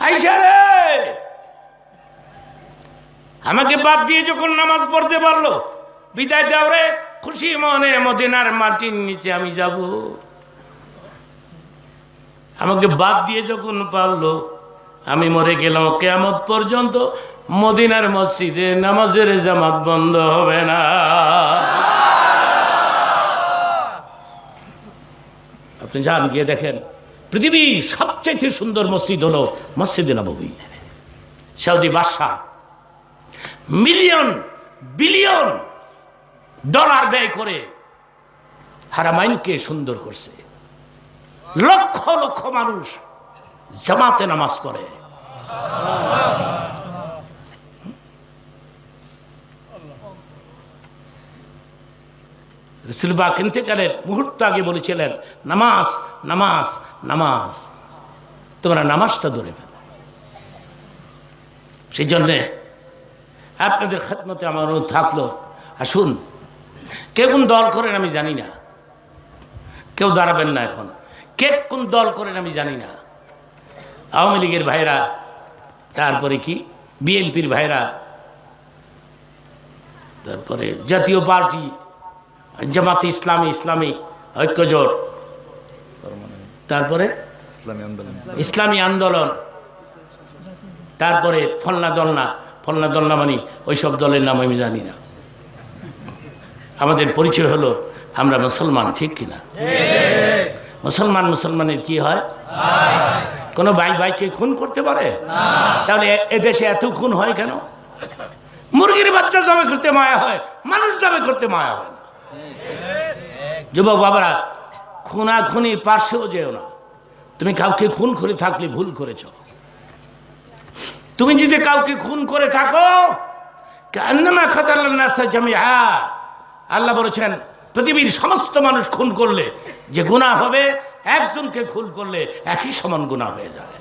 আয়েশা রে, আমাকে বাদ দিয়ে যখন নামাজ পড়তে পারলো, বিদায় দাও রে, খুশি মনে মদিনার মাটির নিচে আমি যাব। আমাকে বাদ দিয়ে যখন পারলো, আমি মরে গেলাম, কিয়ামত পর্যন্ত মদিনার মসজিদে নামাজের জামাত বন্ধ হবে না। আপনি যান, গিয়ে দেখেন পৃথিবীর সবচেয়ে সুন্দর মসজিদ হলো মসজিদে নববী। সৌদি বাদশাহ মিলিয়ন বিলিয়ন ডলার ব্যয় করে হারামাইনকে সুন্দর করছে। লক্ষ লক্ষ মানুষ জামাতে নামাজ পড়ে। রাসূল পাক ইন্তেকালের মুহূর্ত আগে বলেছিলেন, নামাজ নামাজ নামাজ, তোমরা নামাজটা ধরে ফেলো। সেই জন্যে আপনাদের খেদমতে আমার অনুরোধ থাকলো, আসুন, কে কোন দল করেন আমি জানি না, কেউ দাঁড়াবেন না এখন, কে কোন দল করেন আমি জানি না। আওয়ামী লীগের ভাইরা, তারপরে কি বিএনপির ভাইরা, তারপরে জাতীয় পার্টি, জামাতে ইসলামী, ইসলামী ঐক্যজোট, তারপরে ইসলামী আন্দোলন, তারপরে ফলনা দলনা, ফলনা দলনা মানে ওইসব দলের নাম আমি জানি না। আমাদের পরিচয় হলো আমরা মুসলমান, ঠিক কিনা? মুসলমান মুসলমানের কি হয়? কোন ভাই ভাইকে খুন করতে পারে? তাহলে এদেশে এত খুন হয় কেন? মুরগির বাচ্চা জবে করতে মায়া হয়, মানুষ জবে করতে মায়া হয় না। যুবক বাবারা, খুনাখুনির পাশেও যেও না। তুমি কাউকে খুন করে থাকলে ভুল করেছ। তুমি যদি কাউকে খুন করে থাকো, কান্নামা খাতালান নাসা জামিআ, আল্লাহ বলেছেন পৃথিবীর সমস্ত মানুষ খুন করলে যে গুনাহ হবে, একজনকে খুন করলে একই সমান গুনাহ হয়ে যায়।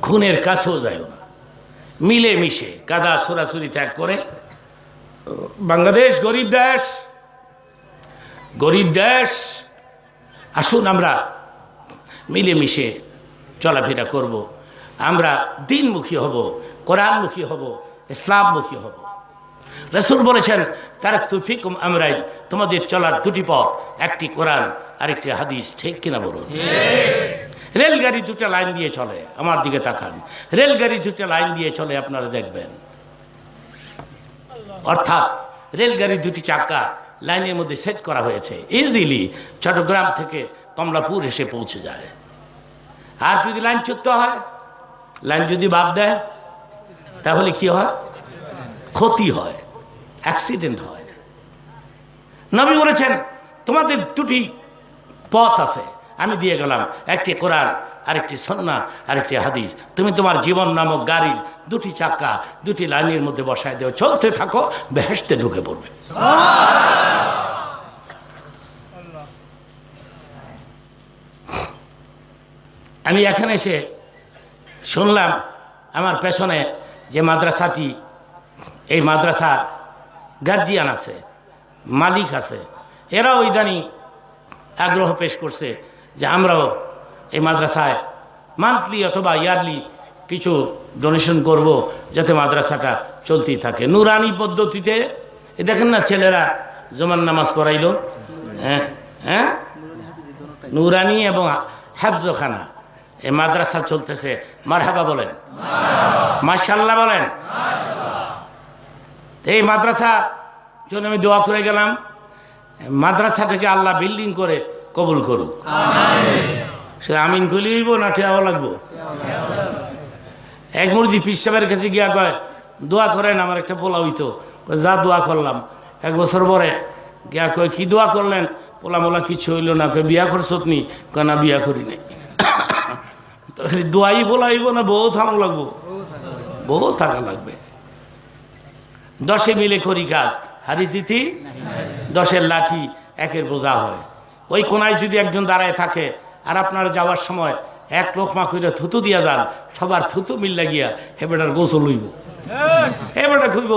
খুনের কাছেও যায় না, মিলে মিশে কাদা সরাসরি ত্যাগ করে। বাংলাদেশ গরিব দেশ, গরিব দেশ, আসুন আমরা মিলেমিশে চলাফেরা করব। আমরা দিনমুখী হব, কোরআনমুখী হব, ইসলামমুখী হব। রাসূল বলেছেন, তারাকতু ফিকুম আমরাইন, তোমাদের চলার দুটি পথ, একটি কোরআন আর একটি হাদিস। ঠিক কিনা বলুন? রেলগাড়ি দুটো লাইন দিয়ে চলে, আমার দিকে তাকান, রেলগাড়ি দুটো লাইন দিয়ে চলে, আপনারা দেখবেন। অর্থাৎ রেলগাড়ি দুটি চাকা লাইনের মধ্যে সেট করা হয়েছে, ইজিলি চট্টগ্রাম থেকে কমলাপুর এসে পৌঁছে যায়। আর যদি লাইন চুক্ত হয়, লাইন যদি বাদ দেয়, তাহলে কি হয়? ক্ষতি হয়, অ্যাক্সিডেন্ট হয়। নবী বলেছেন, তোমাদের দুটি পথ আছে, আমি দিয়ে গেলাম, একটি কোরআন, আরেকটি সুন্নাহ, আরেকটি হাদিস। তুমি তোমার জীবন নামক গাড়ির দুটি চাকা দুটি লাইনের মধ্যে বসায় দেও, চলতে থাকো, বেহেশতে ঢুকে পড়বে। আমি এখানে এসে শুনলাম আমার পেছনে যে মাদ্রাসাটি, এই মাদ্রাসার গার্জিয়ান আছে, মালিক আছে, এরাও ইদানি আগ্রহ পেশ করছে যে আমরাও এই মাদ্রাসায় মান্থলি অথবা ইয়ারলি কিছু ডোনেশন করব, যাতে মাদ্রাসাটা চলতেই থাকে নুরানি পদ্ধতিতে। এ দেখেন না, ছেলেরা জমান নামাজ পড়াইলো, হ্যাঁ হ্যাঁ, নুরানি এবং হাফজখানা, এই মাদ্রাসা চলতেছে। মারহাবা বলেন, মাশাআল্লাহ বলেন। এই মাদ্রাসা জন্য আমি দোয়া করে গেলাম মাদ্রাসাটাকে আল্লাহ বিল্ডিং করে কবুল করুক। সে আমিন কলি হইব না ঠেয়াও লাগবো। এক মুরদি পীর সাহেবের কাছে গিয়া কয় দোয়া করেন আমার একটা পোলা হইতো। যা দোয়া করলাম। 1 বছর পরে গিয়া কয় কি দোয়া করলেন? পোলা মোলা কিছু হইল না। কয় বিয়া করছত নি? কয় না বিয়া করি নাই। দোয়াই পোলা হইব না বউ থাকা লাগবো? বউ থাকা লাগবে। 10 মিলে করি কাজ, হারি জিতি 10-এর লাঠি 1-এর বোঝা হয়। ওই কোনায় যদি একজন দাঁড়ায় থাকে আর আপনারা যাওয়ার সময় 1 লোকমা করে থুতু দিয়া যান, সবার থুতু মিল্লা গিয়া হেবেটার গোসল হইব। হেবেটা খুঁজব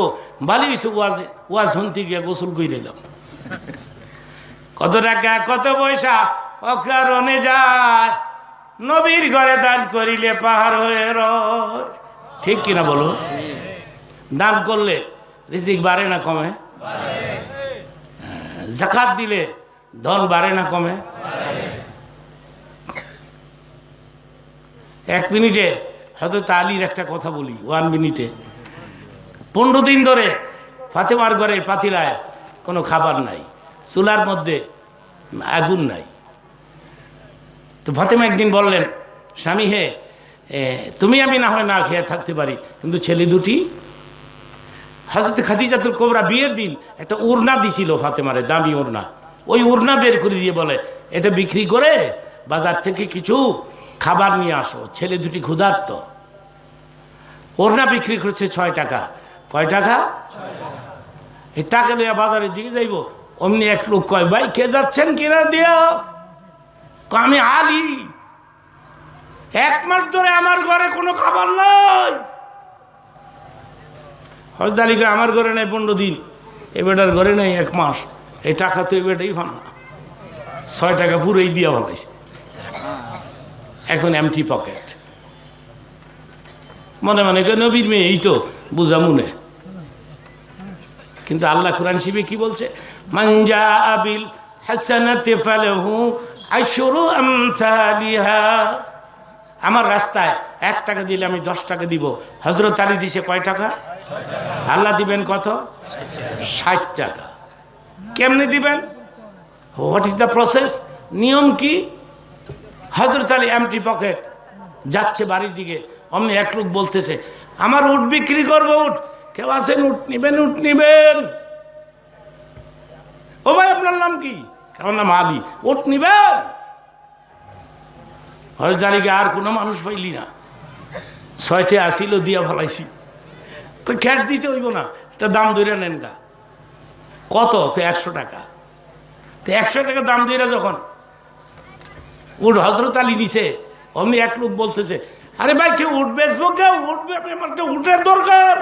বালি হইছে ওয়াজ শুনতে গিয়া গোসল করে এলাম। কত টাকা কত পয়সা অকারণে যায়, নবীর ঘরে দান করিলে পাহাড় হয়ে রয়। ঠিক কিনা বলো? দান করলে রিজিক বাড়ে না কমে? যাকাত দিলে ধন বাড়ে না কমে? 1 মিনিটে হযরত আলীর একটা কথা বলি। 1 মিনিটে। 15 দিন ধরে ফাতেমার ঘরের পাতিলায় কোনো খাবার নাই, চুলার মধ্যে আগুন নাই। তো ফাতেমা একদিন বললেন, স্বামী হে, তুমি আমি না হয় না খেয়ে থাকতে পারি, কিন্তু ছেলে দুটি। হযরত খাদিজাতুল কুবরা বিয়ের দিন একটা ওড়না দিছিল ফাতেমারে, দামি ওড়না। ওই ওড়না বের করে দিয়ে বলে এটা বিক্রি করে বাজার থেকে কিছু খাবার নিয়ে আসো, ছেলে দুটি ক্ষুধার্ত। ওড়না বিক্রি করছে 6 টাকা। কয় টাকা? এই টাকা লইয়া বাজারের দিকে যাইব, অমনি এক লোক কয়, ভাই কে যাচ্ছেন কিনা দিয়া? আমি আলী, 1 মাস ধরে আমার ঘরে কোনো খাবার নাই। হযরত আলী কয় আমার ঘরে নাই 15 দিন, এ বেটার ঘরে নাই 1 মাস। এই টাকা তো এ বেটাই পান না। 6 টাকা পুরোই দিয়া ভালাইছে, এখন এমটি পকেট। মনে মনে করে নবীর মেয়ে এই তো বুঝা মনে। কিন্তু আল্লাহ কোরআন শিবে কি বলছে? মানজা আবিল হাসানাতি ফালাহু আশরু আমসালিহা। আমার রাস্তায় 1 টাকা দিলে আমি 10 টাকা দিব। হযরত আলী দিছে কয় টাকা? আল্লাহ দিবেন কত? 60 টাকা। কেমনে দিবেন? What is the process? নিয়ম কি? হযরত আলী এমটি পকেট যাচ্ছে বাড়ির দিকে, অমনি এক লোক বলতেছে আমার উট বিক্রি করবো। উট কেউ আছেন? উট নিবেন? উট নিবেন? ও ভাই আপনার নাম কি? আমার নাম আলী। উট নিবেন? হযরত আলীকে আর কোনো মানুষ পাইলি না। 6টে আসিল দিয়া ফেলাইছি। তো ক্যাশ দিতে হইব না, এটা দাম ধরে নেন গা। কত? 100 টাকা। তো 100 টাকা দাম ধরে যখন উট হযরত আলী নিছে, অমনি এক লোক বলতেছে আরে ভাই কেউ উঠ বেচবো? কেউ উঠবে? আমার তো উঠের দরকার।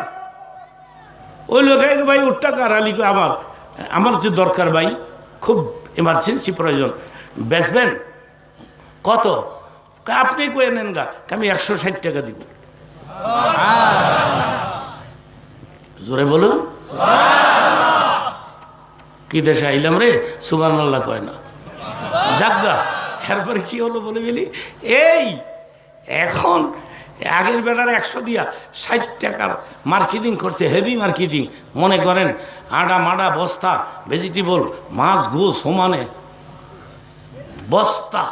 ওই লোক ভাই উঠটা কার? আলী আমার যে দরকার ভাই, খুব এমার্জেন্সি প্রয়োজন, বেচবেন? কত? আপনি কয়ে নেন গা, আমি 160 টাকা দিব। জোরে বলুন কি দেশে আইলাম রে, সুবহানাল্লাহ কয় না। যাজ্ঞা এরপরে কি হলো বলে গেলি, এই এখন আগের বেলার 100 দিয়া 60 টাকার মার্কেটিং করছে, হেভি মার্কেটিং। মনে করেন আডা মাডা বস্তা ভেজিটেবল, মাছ ঘুষ সমানে বস্তা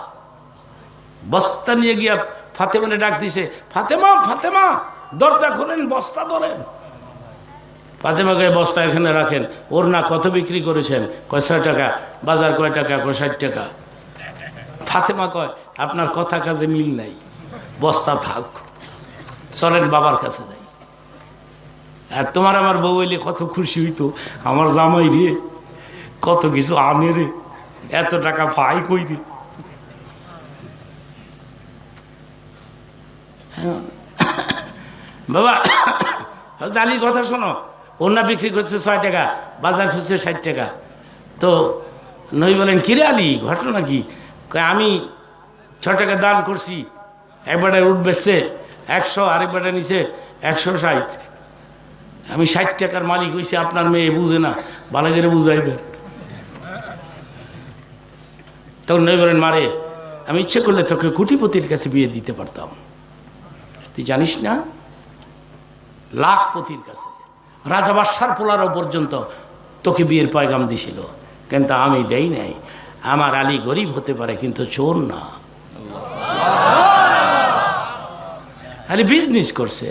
বস্তা নিয়ে গিয়া ফাতেমারে ডাক দিছে, ফাতেমা ফাতেমা দরজা খোলেন, বস্তা ধরেন। ফাতেমাকে বস্তা এখানে রাখেন। ওর না কত বিক্রি করেছেন? কয় 6 টাকা। বাজার কয় টাকা? কয় 60 টাকা। ফাতেমা কয় আপনার কথা কাজে মিল নাই, বস্তা থাক, চলেন বাবার কাছে যাই। আর তোমার আমার বউ হইলে কত খুশি হইতো, আমার জামাই রে কত কিছু আনে রে, এত টাকা পাই কই রে। বাবা আলীর কথা শোনো, ওনা বিক্রি করছে 6 টাকা, বাজার খুঁজছে 60 টাকা। তো নই বলেন কিরে আলী ঘটনা কি? আমি 6 টাকা দান করছি, একবারে উঠ বেচছে 100, আরেকবারে নিছে 160। আমি 60 টাকার মালিক হয়েছি, আপনার মেয়ে বুঝে না, ভালো করে বুঝাই দেন। তখন নই বলেন মারে আমি ইচ্ছে করলে তোকে কোটিপতির কাছে বিয়ে দিতে পারতাম, তুই জানিস না? লাখপতির কাছে, রাজা বাদশার পোলারও পর্যন্ত তোকে বিয়ের পয়গাম দিছিল, কিন্তু আমি দেই নাই। আমার আলী গরিব হতে পারে কিন্তু চোর না। আলী বিজনেস করছে,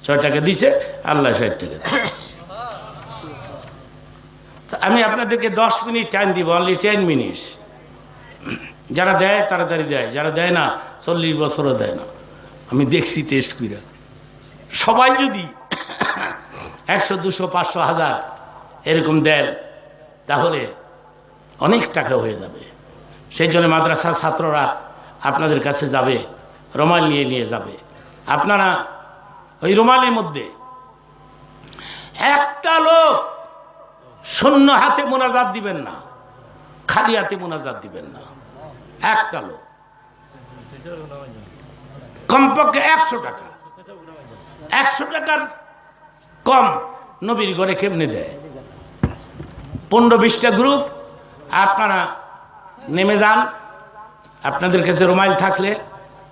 6 টাকা দিছে, আল্লাহ 60 টাকা। আমি আপনাদেরকে 10 মিনিট টাইম দিব, অনলি 10 মিনিটস। যারা দেয় তাড়াতাড়ি দেয়, যারা দেয় না 40 বছরও দেয় না। আমি দেখছি টেস্ট করে। সবাই যদি 100, 200, 500, 1000 এরকম দেন তাহলে অনেক টাকা হয়ে যাবে। সেই জন্য মাদ্রাসার ছাত্ররা আপনাদের কাছে যাবে, রুমাল নিয়ে নিয়ে যাবে। আপনারা ওই রুমালের মধ্যে একটা লোক শূন্য হাতে মোনাজাত দিবেন না, খালি হাতে মোনাজাত দিবেন না। একটা লোক কমপক্ষে 100 টাকা, 100 টাকার কম নবীর ঘরে কেমনে দেয়? 15-20টা গ্রুপ আপনারা নেমে যান। আপনাদের কাছে রুমাল থাকলে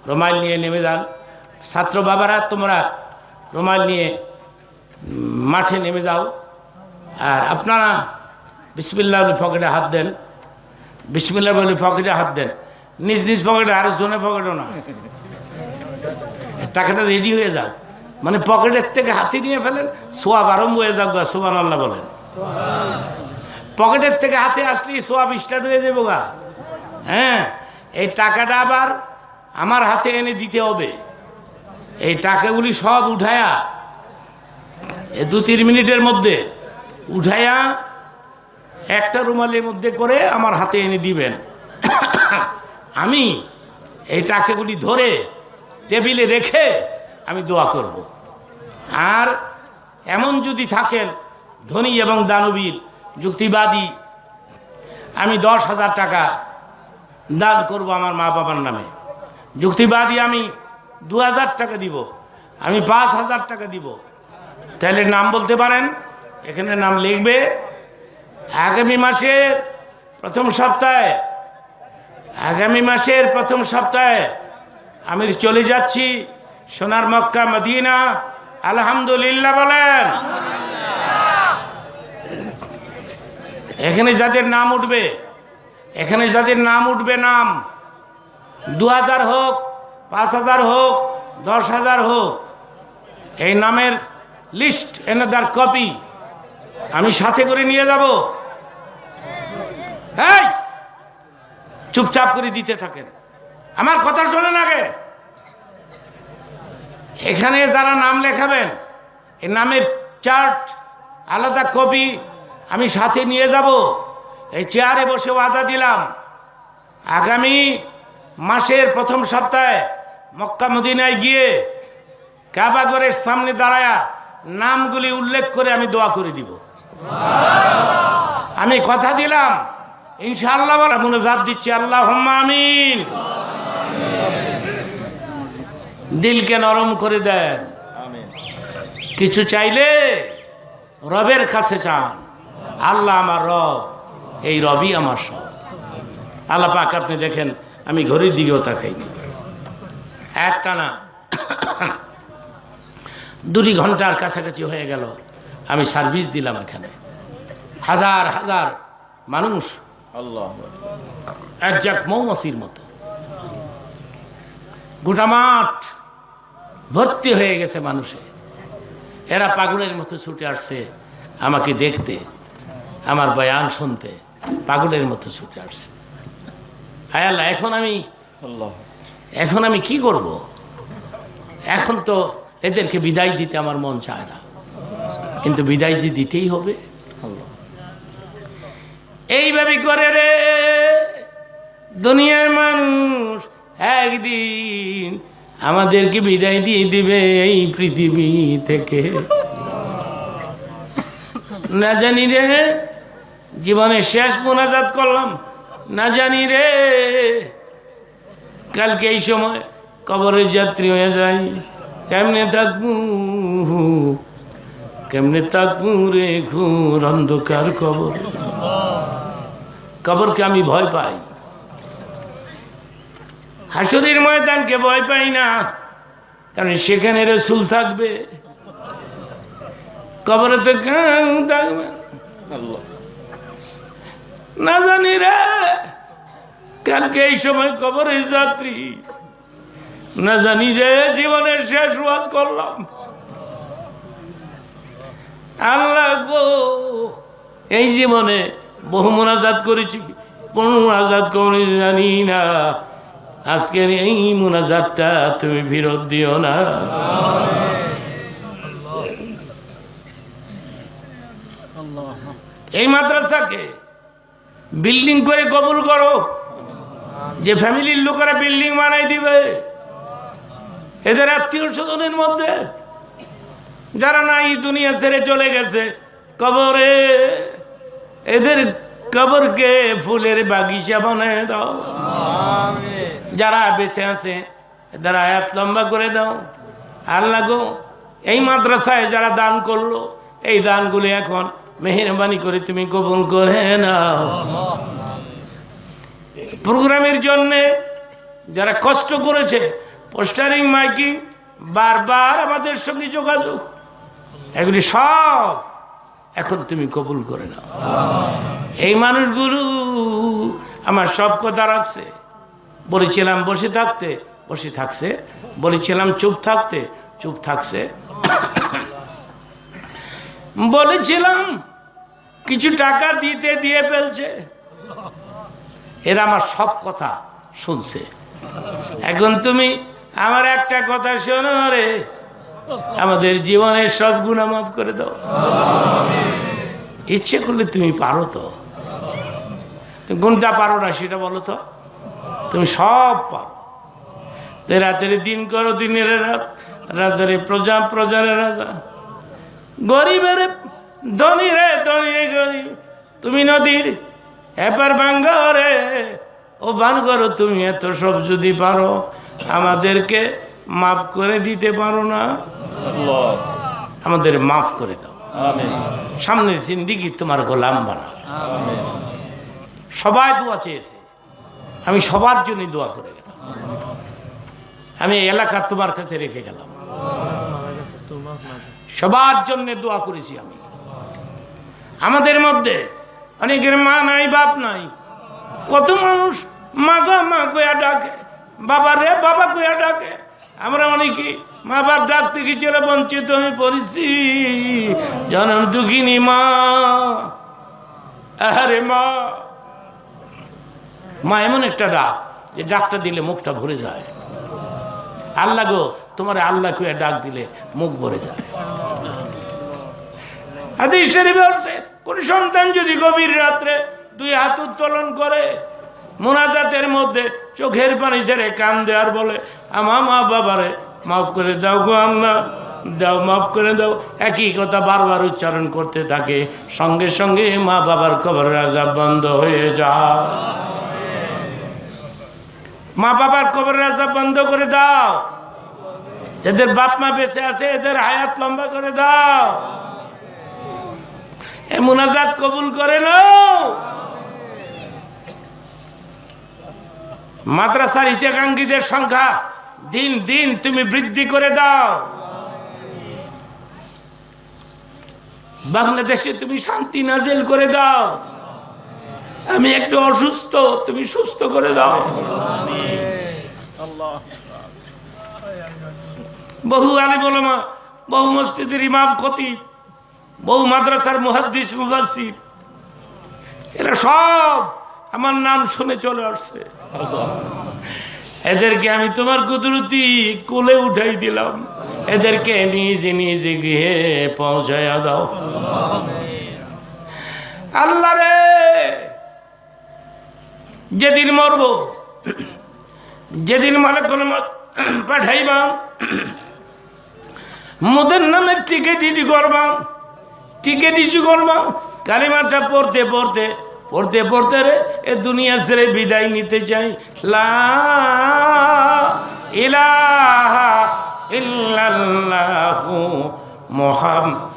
রুমাল নিয়ে নেমে যান। ছাত্র বাবারা তোমরা রুমাল নিয়ে মাঠে নেমে যাও। আর আপনারা বিসমিল্লাহ বলে পকেটে হাত দেন, বিসমিল্লাহ বলে পকেটে হাত দেন, নিজ নিজ পকেটে, আর জোনে পকেটও না। টাকাটা রেডি হয়ে যাক, মানে পকেটের থেকে হাতে নিয়ে ফেলেন, সোয়াব আরম্ভ হয়ে যাক। সুবহানাল্লাহ বলেন। পকেটের থেকে হাতে আসলে সোয়াব স্টার্ট হয়ে যাবো গা। হ্যাঁ, এই টাকাটা আবার আমার হাতে এনে দিতে হবে। এই টাকাগুলি সব উঠায়া এই 2-3 মিনিটের মধ্যে উঠায়া একটা রুমালের মধ্যে করে আমার হাতে এনে দিবেন। আমি এই টাকাগুলি ধরে টেবিলে রেখে আমি দোয়া করব। আর এমন যদি থাকেন ধনী এবং দানবীর যুক্তিবাদী, আমি 10,000 টাকা দান করব আমার মা বাবার নামে। যুক্তিবাদী আমি 2,000 টাকা দিব, আমি 5,000 টাকা দিব। তাহলে নাম বলতে পারেন, এখানে নাম লিখবে। আগামী মাসের প্রথম সপ্তাহে, আগামী মাসের প্রথম সপ্তাহে আমি চলে যাচ্ছি সোনার মক্কা মদিনা। আলহামদুলিল্লাহ বলেন। এখানে যাদের নাম উঠবে, এখানে যাদের নাম উঠবে, নাম 2,000 হোক, 5,000 হোক, 10,000 হোক, এই নামের লিস্ট এনাদার কপি আমি সাথে করে নিয়ে যাব। এই চুপচাপ করে দিতে থাকেন, আমার কথা শোনেন আগে। এখানে যারা নাম লেখাবেন, এই নামের চার্ট আলাদা কপি আমি সাথে নিয়ে যাব। এই চেয়ারে বসে ওয়াদা দিলাম, আগামী মাসের প্রথম সপ্তাহে মক্কা মদিনায় গিয়ে কাবা ঘরের সামনে দাঁড়ায়া নামগুলি উল্লেখ করে আমি দোয়া করে দিব। আমি কথা দিলাম ইনশাআল্লাহ। বলা মুনাজাত দিচ্ছি, আল্লাহুম্মা আমিন। দিলকে নরম করে দেন। কিছু চাইলে রবের কাছে চান। আল্লাহ আমার রব, এই রবই আমার সব। আল্লাহ পাক আপনি দেখেন আমি ঘড়ির দিকেও তাকাইনি। একটানা 2 ঘন্টার কাছাকাছি হয়ে গেল আমি সার্ভিস দিলাম। এখানে হাজার হাজার মানুষ, আল্লাহ, একজাক মৌমাছির মতো গোটা মাঠ ভর্তি হয়ে গেছে মানুষে। এরা পাগলের মতো ছুটে আসছে আমাকে দেখতে, আমার বয়ান শুনতে পাগলের মতো ছুটে আসছে। হায় আল্লাহ, এখন আমি কি করব? এখন তো এদেরকে বিদায় দিতে আমার মন চায় না, কিন্তু বিদায় যে দিতেই হবে। এইভাবে করে রে দুনিয়ার মানুষ একদিন আমাদেরকে বিদায় দিয়ে দিবে এই পৃথিবী থেকে। না জানি রে, জীবনের শেষ মোনাজাত করলাম, না জানি রে কালকে এই সময় কবরের যাত্রী হয়ে যায়। কেমনে থাকবো, কেমনে থাকবো রে ঘোর অন্ধকার কবর। কবরকে আমি ভয় পাই, হাসরের ময়দানকে ভয় পাই না, কারণ সেখানে রাসূল থাকবে। কবরেতে থাকবেন। না জানি রে কালকে এই সময় কবরের যাত্রী, না জানি রে জীবনের শেষ ওয়াজ করলাম। আল্লাহ গো, এই জীবনে বহু মুনাজাত করেছি, কোন মুনাজাত করি জানি না, আজকের এই মুনাজাতটা তুমি ফেরত দিও না। এই মাদ্রাসাকে বিল্ডিং করে কবুল করো, যে ফ্যামিলির লোকেরা বিল্ডিং বানাই দিবে, এদের আত্মীয় স্বজনের মধ্যে যারা নাই দুনিয়া ছেড়ে চলে গেছে কবরে, এদের কবরকে ফুলের বাগিচা বানায় দাও। যারা বেঁচে আছে এদের আয়াত লম্বা করে দাও। আল্লাহ গো, এই মাদ্রাসায় যারা দান করলো, এই দানগুলি এখন মেহেরবানি করে তুমি কবুল করে নাও। প্রোগ্রামের জন্য যারা কষ্ট করেছে, পোস্টারিং, মাইকিং, বারবার আমাদের সঙ্গে যোগাযোগ, এগুলি সব এখন তুমি কবুল করে নাও। এই মানুষগুলো আমার সব কথা রাখছে। বলেছিলাম বসে থাকতে, বসে থাকছে। বলেছিলাম চুপ থাকতে, চুপ থাকছে। বলেছিলাম কিছু টাকা দিতে, দিয়ে ফেলছে। এরা আমার সব কথা শুনছে। এখন তুমি আমার একটা কথা শোনো রে, আমাদের জীবনের সব গুনাহ মাফ করে দাও। ইচ্ছে করলে তুমি পারো তো, তুমি কোনটা পারো না সেটা বলো তো। তুমি সব পারো। রাতের দিন করো, দিনের রাত, রাজারে প্রজা, প্রজারে রাজা, গরিবের ধনী রে, ধনী রে গরিব। তুমি নদীর এপার ভাঙ্গা রে, ও বান করো। তুমি এত সব যদি পারো, আমাদেরকে মাফ করে দিতে পারো না? আমাদের মাফ করে দাও। সামনের জিন্দিগি তোমার গোলাম বানাও। সবাই দোয়া চেয়েছে, আমি সবার জন্য দোয়া করে গেলাম। আমি এলাকা তোমার কাছে রেখে গেলাম, সবার জন্য দোয়া করেছি আমি। আমাদের মধ্যে অনেকের মা নাই, বাপ নাই। কত মানুষ মা গো মা কয়া ডাকে, বাবা রে বাবা কয়া ডাকে। আমরা অনেকে মা বাপ ডাক থেকে চলে বঞ্চিত হয়ে পড়েছি। জনম দুঃখিনী মা, আরে মা, মা এমন একটা ডাক, যে ডাকটা দিলে মুখটা ভরে যায়। আল্লাহ গো, তোমার আল্লাহ কয়া ডাক দিলে মুখ ভরে যায়। হাদিস শরীফে আছে, কোন সন্তান যদি গভীর রাত্রে দুই হাত উত্তোলন করে, মুনাজাতের মধ্যে চোখের পানি ছেড়ে কান্দে আর বলে, আমার মা বাবারে মাফ করে দাও গো আল্লাহ, দাও মাফ করে দাও, একই কথা বারবার উচ্চারণ করতে থাকে, সঙ্গে সঙ্গে মা বাবার কবরের আযাব বন্ধ হয়ে যায়। মা বাবার কবরের আযাব বন্ধ করে দাও। যাদের বাপ মা বেঁচে আছে এদের হায়াত লম্বা করে দাও। এ মুনাজাত কবুল করে নাও। মাদ্রাসার হিতাকাঙ্ক্ষীদের সংখ্যা দিন দিন তুমি বৃদ্ধি করে দাও। বাংলাদেশে তুমি শান্তি নাজিল করে দাও। আমি একটু অসুস্থ, তুমি সুস্থ করে দাও। বহু আলিম উলামা, বহু মসজিদের ইমাম খতিব, বহু মাদ্রাসার মুহাদ্দিস মুফাসসির, এরা সব আমার নাম শুনে চলে আসছে। এদেরকে আমি তোমার কুদরতি কোলে উঠাই দিলাম। এদেরকে নিজে নিজে গৃহে পৌঁছায়া দাও। আল্লাহ রে, যেদিন মরব, যেদিন মালাকুল মউত পাঠাইবা, মোদের নামে টিকেট ইস্যু করবা, টিকেট ইস্যু করবা। কালিমাটা পড়তে পড়তে পড়তে পড়তে রে এ দুনিয়া ছেড়ে বিদায় নিতে চাই। লা ইলাহা ইল্লাল্লাহু মুহাম্মাদুর